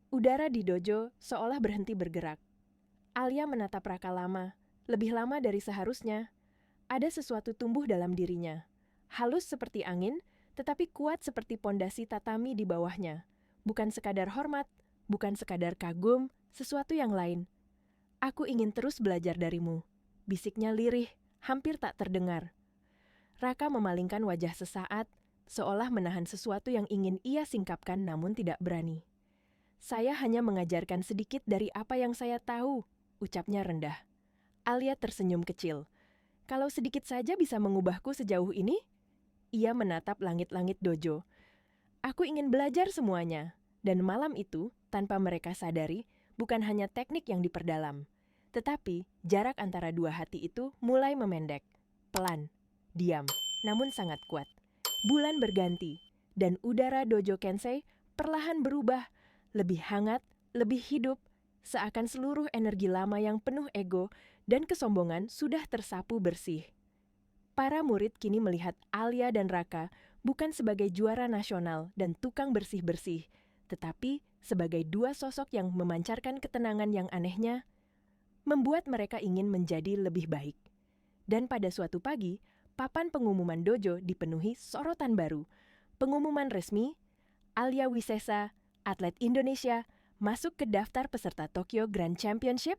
Udara di dojo seolah berhenti bergerak. Alia menatap Raka lama, lebih lama dari seharusnya. Ada sesuatu tumbuh dalam dirinya. Halus seperti angin, tetapi kuat seperti pondasi tatami di bawahnya. Bukan sekadar hormat, bukan sekadar kagum, sesuatu yang lain. "Aku ingin terus belajar darimu," bisiknya lirih, hampir tak terdengar. Raka memalingkan wajah sesaat, seolah menahan sesuatu yang ingin ia singkapkan namun tidak berani. "Saya hanya mengajarkan sedikit dari apa yang saya tahu," ucapnya rendah. Alia tersenyum kecil. "Kalau sedikit saja bisa mengubahku sejauh ini?" Ia menatap langit-langit dojo. "Aku ingin belajar semuanya." Dan malam itu, tanpa mereka sadari, bukan hanya teknik yang diperdalam, tetapi jarak antara dua hati itu mulai memendek. Pelan, diam, namun sangat kuat. Bulan berganti, dan udara dojo Kensei perlahan berubah, lebih hangat, lebih hidup, seakan seluruh energi lama yang penuh ego dan kesombongan sudah tersapu bersih. Para murid kini melihat Alia dan Raka bukan sebagai juara nasional dan tukang bersih-bersih, tetapi sebagai dua sosok yang memancarkan ketenangan yang anehnya, membuat mereka ingin menjadi lebih baik. Dan pada suatu pagi, papan pengumuman dojo dipenuhi sorotan baru. Pengumuman resmi, Alia Wisesa, atlet Indonesia, masuk ke daftar peserta Tokyo Grand Championship.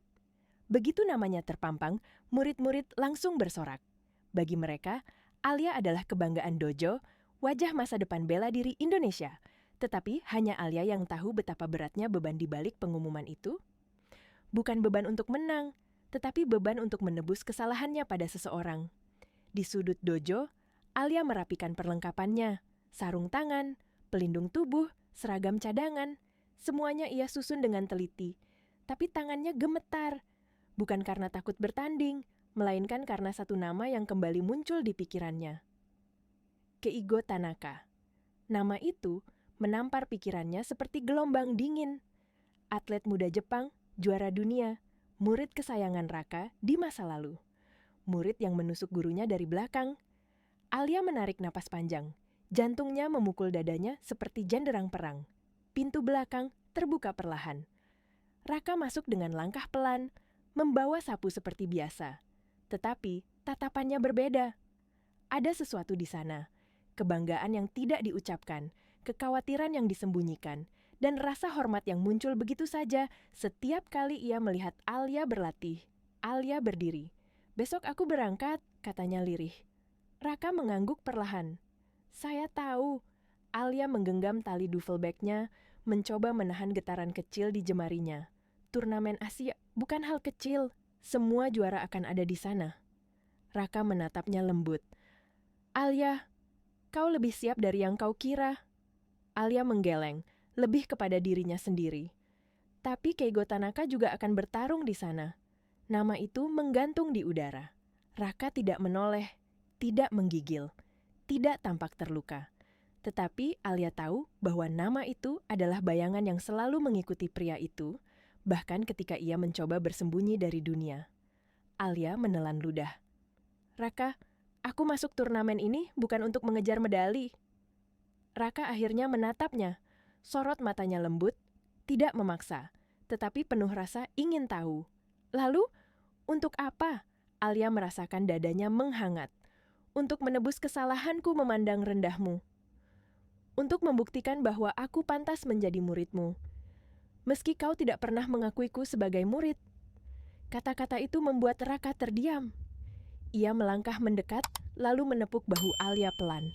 Begitu namanya terpampang, murid-murid langsung bersorak. Bagi mereka, Alia adalah kebanggaan dojo, wajah masa depan bela diri Indonesia. Tetapi hanya Alia yang tahu betapa beratnya beban di balik pengumuman itu. Bukan beban untuk menang, tetapi beban untuk menebus kesalahannya pada seseorang. Di sudut dojo, Alia merapikan perlengkapannya, sarung tangan, pelindung tubuh, seragam cadangan. Semuanya ia susun dengan teliti. Tapi tangannya gemetar, bukan karena takut bertanding, melainkan karena satu nama yang kembali muncul di pikirannya. Keigo Tanaka. Nama itu menampar pikirannya seperti gelombang dingin. Atlet muda Jepang, juara dunia, murid kesayangan Raka di masa lalu. Murid yang menusuk gurunya dari belakang. Alia menarik napas panjang. Jantungnya memukul dadanya seperti janderang perang. Pintu belakang terbuka perlahan. Raka masuk dengan langkah pelan, membawa sapu seperti biasa. Tetapi tatapannya berbeda. Ada sesuatu di sana, kebanggaan yang tidak diucapkan, kekhawatiran yang disembunyikan, dan rasa hormat yang muncul begitu saja setiap kali ia melihat Alia berlatih. Alia berdiri. "Besok aku berangkat," katanya lirih. Raka mengangguk perlahan. "Saya tahu." Alia menggenggam tali duffel bag-nya, mencoba menahan getaran kecil di jemarinya. Turnamen Asia bukan hal kecil. Semua juara akan ada di sana. Raka menatapnya lembut. "Alia, kau lebih siap dari yang kau kira." Alia menggeleng, lebih kepada dirinya sendiri. Tapi Keigo Tanaka juga akan bertarung di sana. Nama itu menggantung di udara. Raka tidak menoleh, tidak menggigil, tidak tampak terluka. Tetapi Alia tahu bahwa nama itu adalah bayangan yang selalu mengikuti pria itu, bahkan ketika ia mencoba bersembunyi dari dunia. Alia menelan ludah. "Raka, aku masuk turnamen ini bukan untuk mengejar medali." Raka akhirnya menatapnya. Sorot matanya lembut, tidak memaksa, tetapi penuh rasa ingin tahu. "Lalu, untuk apa?" Alia merasakan dadanya menghangat. "Untuk menebus kesalahanku memandang rendahmu. Untuk membuktikan bahwa aku pantas menjadi muridmu. Meski kau tidak pernah mengakuiku sebagai murid." Kata-kata itu membuat Raka terdiam. Ia melangkah mendekat, lalu menepuk bahu Alia pelan.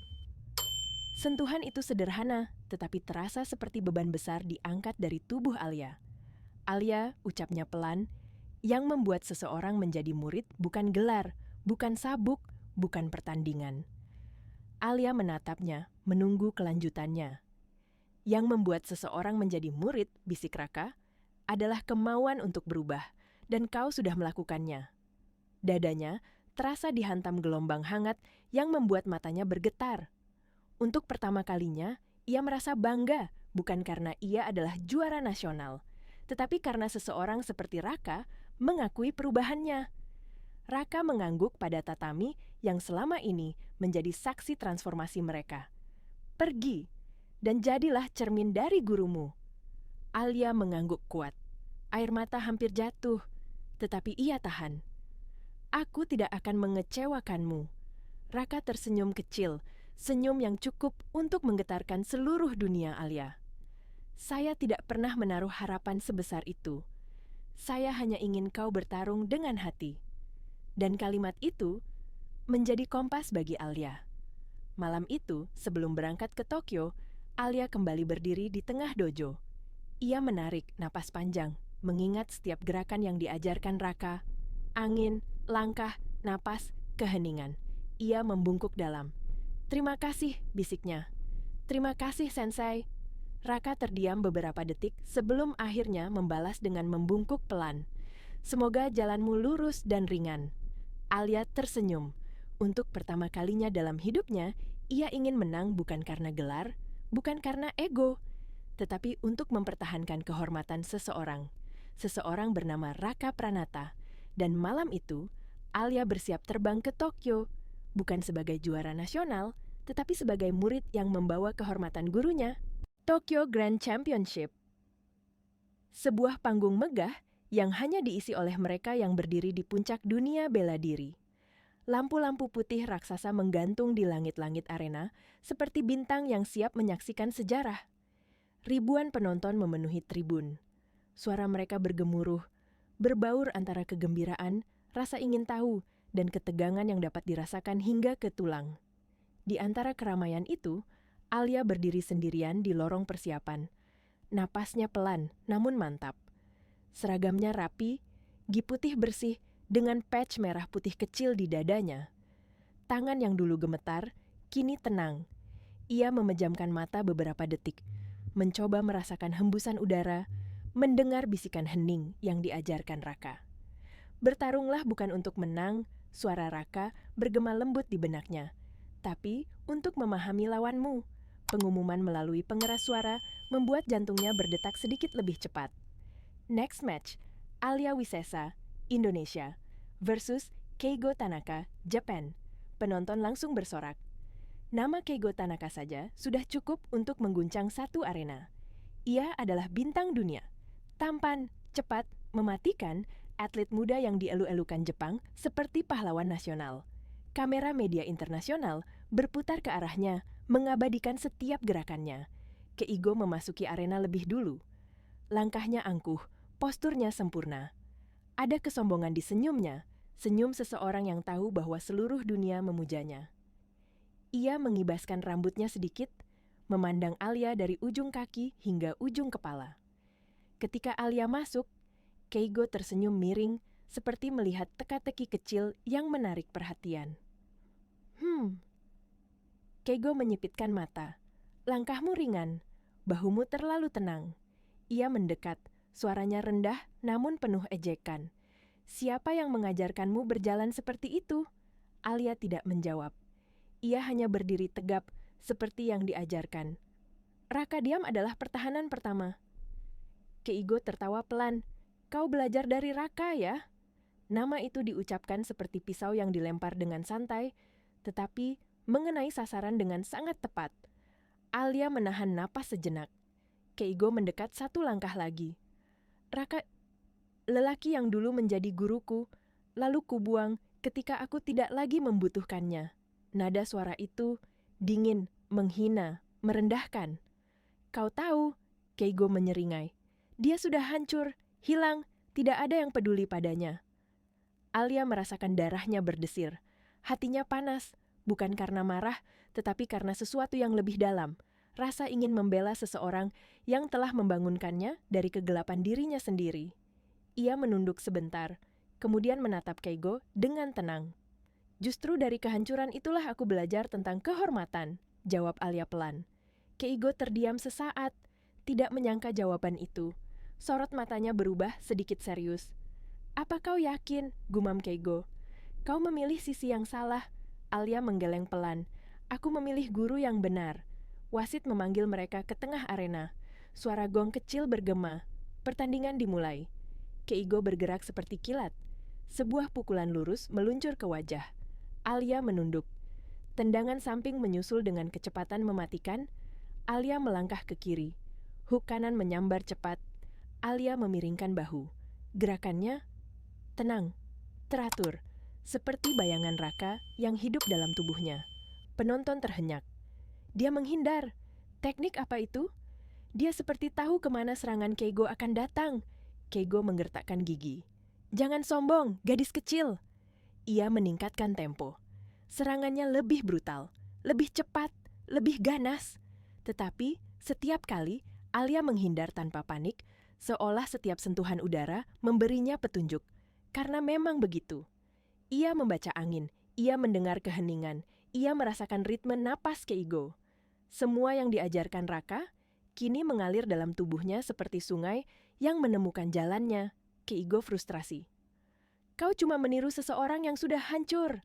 Sentuhan itu sederhana, tetapi terasa seperti beban besar diangkat dari tubuh Alia. "Alia," ucapnya pelan, "yang membuat seseorang menjadi murid bukan gelar, bukan sabuk, bukan pertandingan." Alia menatapnya, menunggu kelanjutannya. "Yang membuat seseorang menjadi murid," bisik Raka, "adalah kemauan untuk berubah, dan kau sudah melakukannya." Dadanya terasa dihantam gelombang hangat yang membuat matanya bergetar. Untuk pertama kalinya, ia merasa bangga bukan karena ia adalah juara nasional, tetapi karena seseorang seperti Raka mengakui perubahannya. Raka mengangguk pada tatami yang selama ini menjadi saksi transformasi mereka. "Pergi, dan jadilah cermin dari gurumu." Alia mengangguk kuat. Air mata hampir jatuh, tetapi ia tahan. "Aku tidak akan mengecewakanmu." Raka tersenyum kecil, senyum yang cukup untuk menggetarkan seluruh dunia Alia. "Saya tidak pernah menaruh harapan sebesar itu. Saya hanya ingin kau bertarung dengan hati." Dan kalimat itu menjadi kompas bagi Alia. Malam itu, sebelum berangkat ke Tokyo, Alia kembali berdiri di tengah dojo. Ia menarik napas panjang, mengingat setiap gerakan yang diajarkan Raka. Angin, langkah, napas, keheningan. Ia membungkuk dalam. "Terima kasih," bisiknya. "Terima kasih, Sensei." Raka terdiam beberapa detik sebelum akhirnya membalas dengan membungkuk pelan. "Semoga jalanmu lurus dan ringan." Alia tersenyum. Untuk pertama kalinya dalam hidupnya, ia ingin menang bukan karena gelar, bukan karena ego, tetapi untuk mempertahankan kehormatan seseorang. Seseorang bernama Raka Pranata. Dan malam itu, Alia bersiap terbang ke Tokyo, bukan sebagai juara nasional, tetapi sebagai murid yang membawa kehormatan gurunya. Tokyo Grand Championship. Sebuah panggung megah yang hanya diisi oleh mereka yang berdiri di puncak dunia bela diri. Lampu-lampu putih raksasa menggantung di langit-langit arena seperti bintang yang siap menyaksikan sejarah. Ribuan penonton memenuhi tribun. Suara mereka bergemuruh, berbaur antara kegembiraan, rasa ingin tahu, dan ketegangan yang dapat dirasakan hingga ke tulang. Di antara keramaian itu, Alia berdiri sendirian di lorong persiapan. Napasnya pelan, namun mantap. Seragamnya rapi, gi putih bersih, dengan patch merah putih kecil di dadanya. Tangan yang dulu gemetar, kini tenang. Ia memejamkan mata beberapa detik, mencoba merasakan hembusan udara, mendengar bisikan hening yang diajarkan Raka. "Bertarunglah bukan untuk menang," suara Raka bergema lembut di benaknya, "tapi untuk memahami lawanmu." Pengumuman melalui pengeras suara membuat jantungnya berdetak sedikit lebih cepat. Next match, Alia Wisesa, Indonesia, versus Keigo Tanaka, Japan. Penonton langsung bersorak. Nama Keigo Tanaka saja sudah cukup untuk mengguncang satu arena. Ia adalah bintang dunia. Tampan, cepat, mematikan, atlet muda yang dielu-elukan Jepang seperti pahlawan nasional. Kamera media internasional berputar ke arahnya, mengabadikan setiap gerakannya. Keigo memasuki arena lebih dulu. Langkahnya angkuh, posturnya sempurna. Ada kesombongan di senyumnya, senyum seseorang yang tahu bahwa seluruh dunia memujanya. Ia mengibaskan rambutnya sedikit, memandang Alia dari ujung kaki hingga ujung kepala. Ketika Alia masuk, Keigo tersenyum miring seperti melihat teka-teki kecil yang menarik perhatian. Keigo menyipitkan mata. Langkahmu ringan, bahumu terlalu tenang. Ia mendekat, suaranya rendah namun penuh ejekan. Siapa yang mengajarkanmu berjalan seperti itu? Alia tidak menjawab. Ia hanya berdiri tegap seperti yang diajarkan. Raka diam adalah pertahanan pertama. Keigo tertawa pelan. Kau belajar dari Raka ya? Nama itu diucapkan seperti pisau yang dilempar dengan santai, tetapi mengenai sasaran dengan sangat tepat. Alia menahan napas sejenak. Keigo mendekat satu langkah lagi. Raka, lelaki yang dulu menjadi guruku, lalu kubuang ketika aku tidak lagi membutuhkannya. Nada suara itu dingin, menghina, merendahkan. Kau tahu, Keigo menyeringai. Dia sudah hancur, hilang, tidak ada yang peduli padanya. Alia merasakan darahnya berdesir. Hatinya panas, bukan karena marah, tetapi karena sesuatu yang lebih dalam. Rasa ingin membela seseorang yang telah membangunkannya dari kegelapan dirinya sendiri. Ia menunduk sebentar, kemudian menatap Keigo dengan tenang. Justru dari kehancuran itulah aku belajar tentang kehormatan, jawab Alia pelan. Keigo terdiam sesaat, tidak menyangka jawaban itu. Sorot matanya berubah sedikit serius. Apa kau yakin, gumam Keigo. Kau memilih sisi yang salah. Alia menggeleng pelan. Aku memilih guru yang benar. Wasit memanggil mereka ke tengah arena. Suara gong kecil bergema. Pertandingan dimulai. Keigo bergerak seperti kilat. Sebuah pukulan lurus meluncur ke wajah. Alia menunduk. Tendangan samping menyusul dengan kecepatan mematikan. Alia melangkah ke kiri. Hook kanan menyambar cepat. Alia memiringkan bahu. Gerakannya tenang, teratur, seperti bayangan Raka yang hidup dalam tubuhnya. Penonton terhenyak. Dia menghindar. Teknik apa itu? Dia seperti tahu kemana serangan Keigo akan datang. Keigo menggertakkan gigi. Jangan sombong, gadis kecil. Ia meningkatkan tempo. Serangannya lebih brutal, lebih cepat, lebih ganas. Tetapi setiap kali Alia menghindar tanpa panik, seolah setiap sentuhan udara memberinya petunjuk. Karena memang begitu. Ia membaca angin, ia mendengar keheningan, ia merasakan ritme napas Keigo. Semua yang diajarkan Raka kini mengalir dalam tubuhnya seperti sungai yang menemukan jalannya. Keigo frustrasi. Kau cuma meniru seseorang yang sudah hancur.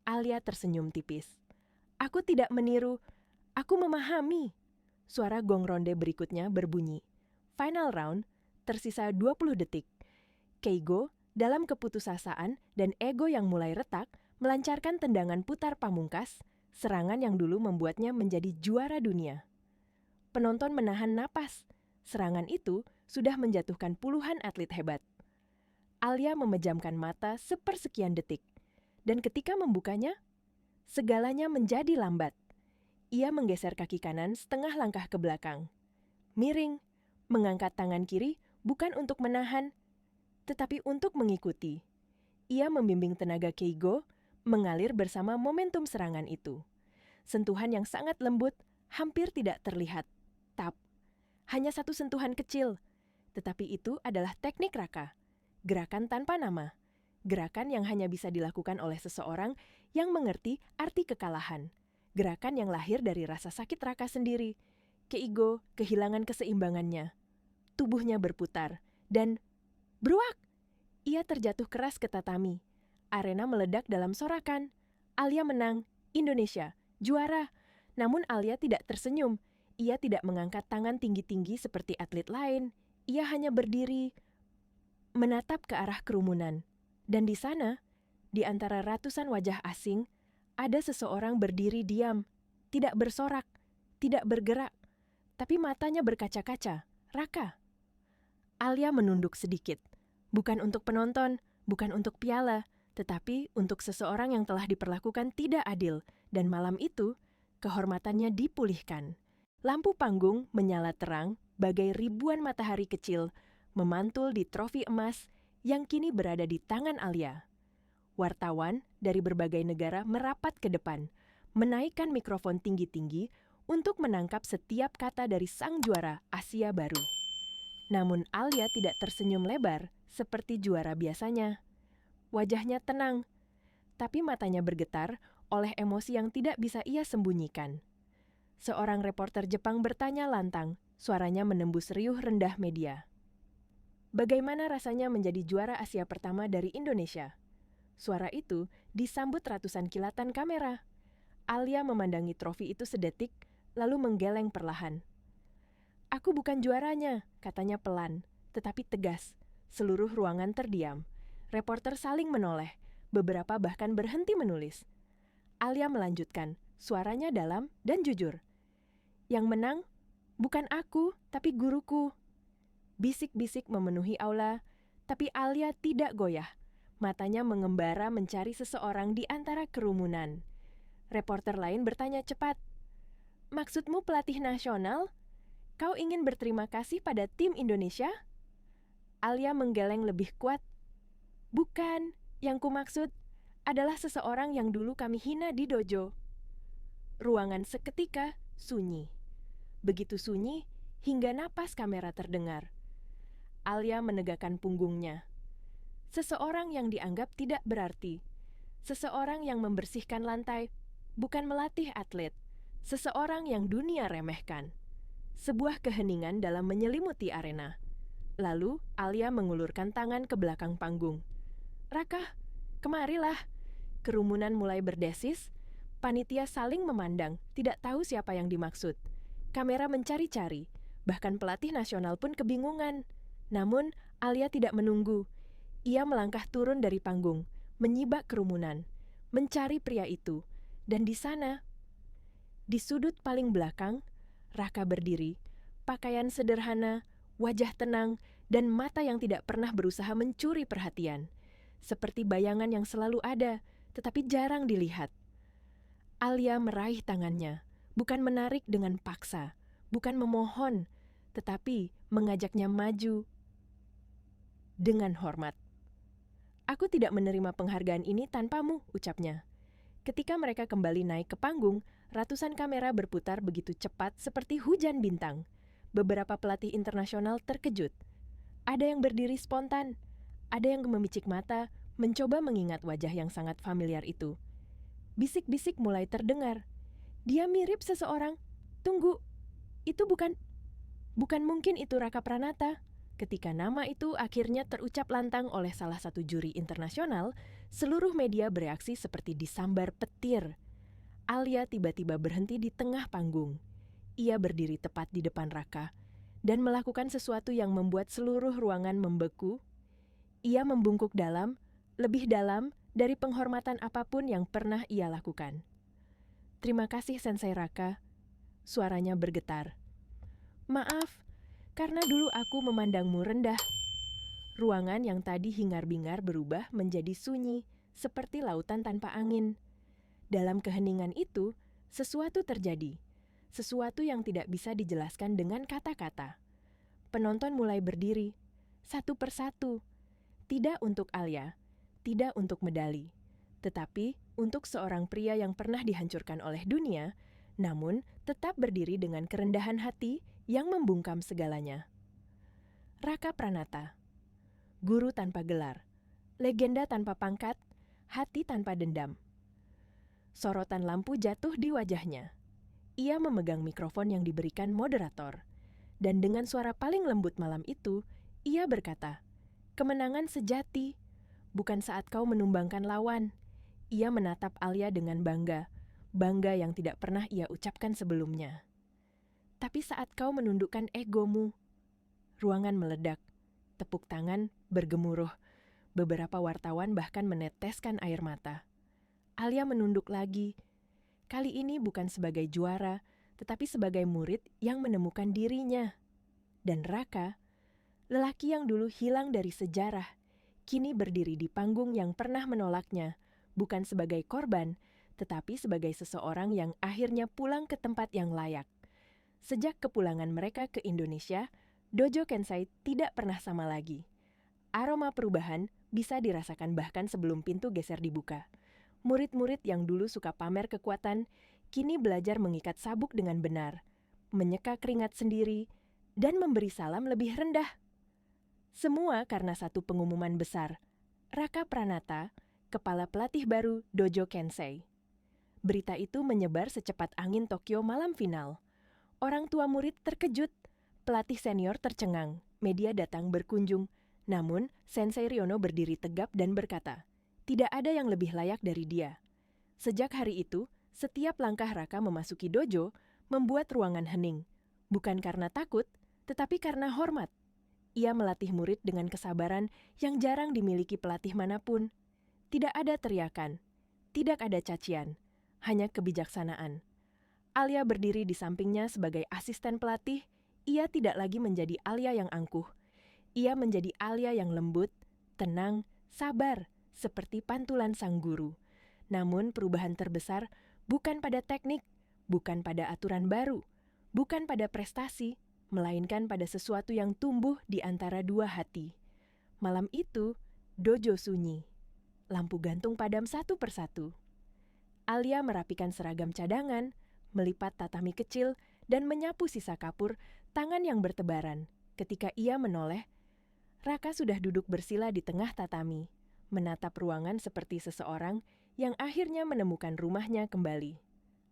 Alia tersenyum tipis. Aku tidak meniru, aku memahami. Suara gong ronde berikutnya berbunyi. Final round, tersisa 20 detik. Keigo, dalam keputusasaan dan ego yang mulai retak, melancarkan tendangan putar pamungkas, serangan yang dulu membuatnya menjadi juara dunia. Penonton menahan napas. Serangan itu sudah menjatuhkan puluhan atlet hebat. Alia memejamkan mata sepersekian detik. Dan ketika membukanya, segalanya menjadi lambat. Ia menggeser kaki kanan setengah langkah ke belakang. Miring, mengangkat tangan kiri bukan untuk menahan, tetapi untuk mengikuti. Ia membimbing tenaga Keigo mengalir bersama momentum serangan itu. Sentuhan yang sangat lembut, hampir tidak terlihat. Tap. Hanya satu sentuhan kecil. Tetapi itu adalah teknik Raka. Gerakan tanpa nama. Gerakan yang hanya bisa dilakukan oleh seseorang yang mengerti arti kekalahan. Gerakan yang lahir dari rasa sakit Raka sendiri. Keigo kehilangan keseimbangannya. Tubuhnya berputar. Dan bruak! Ia terjatuh keras ke tatami. Arena meledak dalam sorakan. Alia menang. Indonesia. Juara. Namun Alia tidak tersenyum. Ia tidak mengangkat tangan tinggi-tinggi seperti atlet lain. Ia hanya berdiri, menatap ke arah kerumunan. Dan di sana, di antara ratusan wajah asing, ada seseorang berdiri diam, tidak bersorak, tidak bergerak, tapi matanya berkaca-kaca. Raka. Alia menunduk sedikit. Bukan untuk penonton, bukan untuk piala, tetapi untuk seseorang yang telah diperlakukan tidak adil, dan malam itu, kehormatannya dipulihkan. Lampu panggung menyala terang bagai ribuan matahari kecil, memantul di trofi emas yang kini berada di tangan Alia. Wartawan dari berbagai negara merapat ke depan, menaikkan mikrofon tinggi-tinggi untuk menangkap setiap kata dari sang juara Asia baru. Namun Alia tidak tersenyum lebar seperti juara biasanya. Wajahnya tenang, tapi matanya bergetar oleh emosi yang tidak bisa ia sembunyikan. Seorang reporter Jepang bertanya lantang, suaranya menembus riuh rendah media. Bagaimana rasanya menjadi juara Asia pertama dari Indonesia? Suara itu disambut ratusan kilatan kamera. Alia memandangi trofi itu sedetik, lalu menggeleng perlahan. Aku bukan juaranya, katanya pelan, tetapi tegas. Seluruh ruangan terdiam. Reporter saling menoleh, beberapa bahkan berhenti menulis. Alia melanjutkan, suaranya dalam dan jujur. Yang menang bukan aku, tapi guruku. Bisik-bisik memenuhi aula, tapi Alia tidak goyah. Matanya mengembara mencari seseorang di antara kerumunan. Reporter lain bertanya cepat, maksudmu pelatih nasional? Kau ingin berterima kasih pada tim Indonesia? Alia menggeleng lebih kuat. Bukan, yang kumaksud adalah seseorang yang dulu kami hina di dojo. Ruangan seketika sunyi. Begitu sunyi hingga napas kamera terdengar. Alia menegakkan punggungnya. Seseorang yang dianggap tidak berarti. Seseorang yang membersihkan lantai, bukan melatih atlet. Seseorang yang dunia remehkan. Sebuah keheningan dalam menyelimuti arena. Lalu, Alia mengulurkan tangan ke belakang panggung. Raka, kemarilah. Kerumunan mulai berdesis. Panitia saling memandang, tidak tahu siapa yang dimaksud. Kamera mencari-cari, bahkan pelatih nasional pun kebingungan. Namun, Alia tidak menunggu. Ia melangkah turun dari panggung, menyibak kerumunan, mencari pria itu. Dan di sana, di sudut paling belakang, Raka berdiri, pakaian sederhana, wajah tenang, dan mata yang tidak pernah berusaha mencuri perhatian. Seperti bayangan yang selalu ada, tetapi jarang dilihat. Alia meraih tangannya, bukan menarik dengan paksa, bukan memohon, tetapi mengajaknya maju dengan hormat. Aku tidak menerima penghargaan ini tanpamu, ucapnya. Ketika mereka kembali naik ke panggung, ratusan kamera berputar begitu cepat seperti hujan bintang. Beberapa pelatih internasional terkejut. Ada yang berdiri spontan, ada yang memicik mata, mencoba mengingat wajah yang sangat familiar itu. Bisik-bisik mulai terdengar. Dia mirip seseorang. Tunggu, itu bukan mungkin itu Raka Pranata. Ketika nama itu akhirnya terucap lantang oleh salah satu juri internasional, seluruh media bereaksi seperti disambar petir. Alia tiba-tiba berhenti di tengah panggung. Ia berdiri tepat di depan Raka dan melakukan sesuatu yang membuat seluruh ruangan membeku. Ia membungkuk dalam, lebih dalam dari penghormatan apapun yang pernah ia lakukan. Terima kasih Sensei Raka. Suaranya bergetar. Maaf, karena dulu aku memandangmu rendah. Ruangan yang tadi hingar-bingar berubah menjadi sunyi, seperti lautan tanpa angin. Dalam keheningan itu, sesuatu terjadi. Sesuatu yang tidak bisa dijelaskan dengan kata-kata. Penonton mulai berdiri, satu persatu. Tidak untuk Alia, tidak untuk medali, tetapi untuk seorang pria yang pernah dihancurkan oleh dunia, namun tetap berdiri dengan kerendahan hati yang membungkam segalanya. Raka Pranata, guru tanpa gelar, legenda tanpa pangkat, hati tanpa dendam. Sorotan lampu jatuh di wajahnya. Ia memegang mikrofon yang diberikan moderator. Dan dengan suara paling lembut malam itu, ia berkata, kemenangan sejati, bukan saat kau menumbangkan lawan. Ia menatap Alia dengan bangga, bangga yang tidak pernah ia ucapkan sebelumnya. Tapi saat kau menundukkan egomu, ruangan meledak, tepuk tangan bergemuruh, beberapa wartawan bahkan meneteskan air mata. Alia menunduk lagi, kali ini bukan sebagai juara, tetapi sebagai murid yang menemukan dirinya. Dan Raka, lelaki yang dulu hilang dari sejarah, kini berdiri di panggung yang pernah menolaknya, bukan sebagai korban, tetapi sebagai seseorang yang akhirnya pulang ke tempat yang layak. Sejak kepulangan mereka ke Indonesia, Dojo Kensei tidak pernah sama lagi. Aroma perubahan bisa dirasakan bahkan sebelum pintu geser dibuka. Murid-murid yang dulu suka pamer kekuatan, kini belajar mengikat sabuk dengan benar, menyeka keringat sendiri, dan memberi salam lebih rendah. Semua karena satu pengumuman besar. Raka Pranata, kepala pelatih baru Dojo Kensei. Berita itu menyebar secepat angin Tokyo malam final. Orang tua murid terkejut, pelatih senior tercengang, media datang berkunjung. Namun, Sensei Ryono berdiri tegap dan berkata, tidak ada yang lebih layak dari dia. Sejak hari itu, setiap langkah Raka memasuki dojo membuat ruangan hening. Bukan karena takut, tetapi karena hormat. Ia melatih murid dengan kesabaran yang jarang dimiliki pelatih manapun. Tidak ada teriakan, tidak ada cacian, hanya kebijaksanaan. Alia berdiri di sampingnya sebagai asisten pelatih. Ia tidak lagi menjadi Alia yang angkuh. Ia menjadi Alia yang lembut, tenang, sabar, seperti pantulan sang guru. Namun perubahan terbesar bukan pada teknik, bukan pada aturan baru, bukan pada prestasi, melainkan pada sesuatu yang tumbuh di antara dua hati. Malam itu, dojo sunyi. Lampu gantung padam satu persatu. Alia merapikan seragam cadangan, melipat tatami kecil, dan menyapu sisa kapur tangan yang bertebaran. Ketika ia menoleh, Raka sudah duduk bersila di tengah tatami, menatap ruangan seperti seseorang yang akhirnya menemukan rumahnya kembali.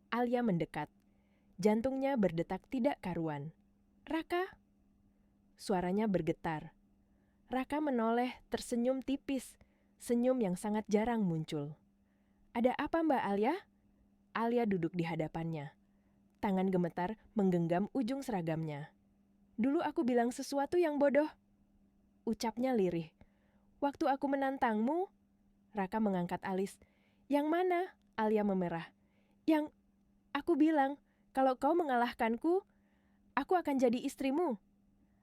Alia mendekat. Jantungnya berdetak tidak karuan. "Raka?" Suaranya bergetar. Raka menoleh, tersenyum tipis, senyum yang sangat jarang muncul. "Ada apa, Mbak Alia?" Alia duduk di hadapannya. Tangan gemetar menggenggam ujung seragamnya. "Dulu aku bilang sesuatu yang bodoh," ucapnya lirih. "Waktu aku menantangmu," Raka mengangkat alis. "Yang mana?" Alia memerah. "Yang aku bilang, kalau kau mengalahkanku, aku akan jadi istrimu."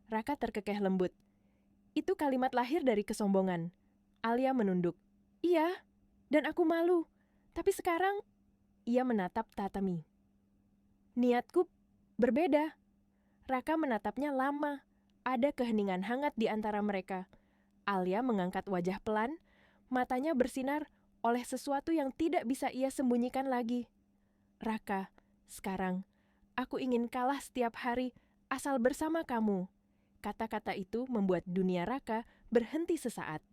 Raka terkekeh lembut. "Itu kalimat lahir dari kesombongan." Alia menunduk. "Iya, dan aku malu. Tapi sekarang," ia menatap tatami. "Niatku berbeda." Raka menatapnya lama. Ada keheningan hangat di antara mereka. Alia mengangkat wajah pelan, matanya bersinar oleh sesuatu yang tidak bisa ia sembunyikan lagi. "Raka, sekarang aku ingin kalah setiap hari asal bersama kamu." Kata-kata itu membuat dunia Raka berhenti sesaat.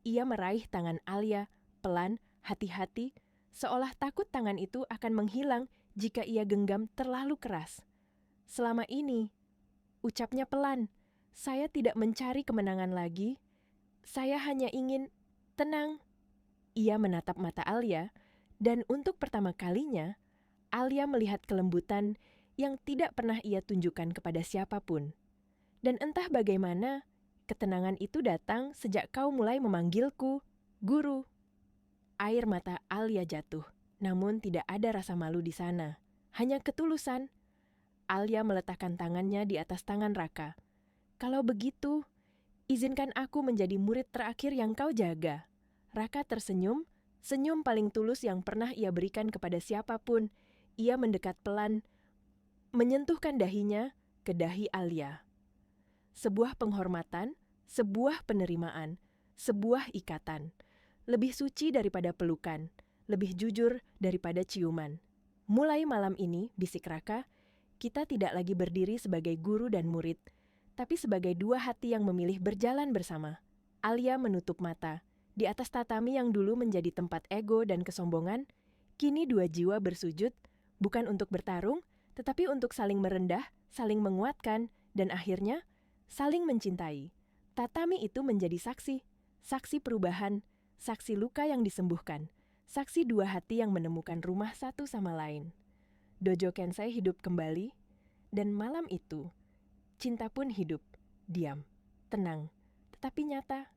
Ia meraih tangan Alia, pelan, hati-hati, seolah takut tangan itu akan menghilang jika ia genggam terlalu keras. "Selama ini," ucapnya pelan, "saya tidak mencari kemenangan lagi. Saya hanya ingin tenang." Ia menatap mata Alia, dan untuk pertama kalinya, Alia melihat kelembutan yang tidak pernah ia tunjukkan kepada siapapun. "Dan entah bagaimana, ketenangan itu datang sejak kau mulai memanggilku, guru." Air mata Alia jatuh, namun tidak ada rasa malu di sana, hanya ketulusan. Alia meletakkan tangannya di atas tangan Raka. "Kalau begitu, izinkan aku menjadi murid terakhir yang kau jaga." Raka tersenyum, senyum paling tulus yang pernah ia berikan kepada siapapun. Ia mendekat pelan, menyentuhkan dahinya ke dahi Alia. Sebuah penghormatan, sebuah penerimaan, sebuah ikatan. Lebih suci daripada pelukan, lebih jujur daripada ciuman. "Mulai malam ini," bisik Raka, "kita tidak lagi berdiri sebagai guru dan murid, tapi sebagai dua hati yang memilih berjalan bersama." Alia menutup mata. Di atas tatami yang dulu menjadi tempat ego dan kesombongan, kini dua jiwa bersujud, bukan untuk bertarung, tetapi untuk saling merendah, saling menguatkan, dan akhirnya saling mencintai. Tatami itu menjadi saksi, saksi perubahan, saksi luka yang disembuhkan, saksi dua hati yang menemukan rumah satu sama lain. Dojo Kensei hidup kembali, dan malam itu, cinta pun hidup, diam, tenang, tetapi nyata.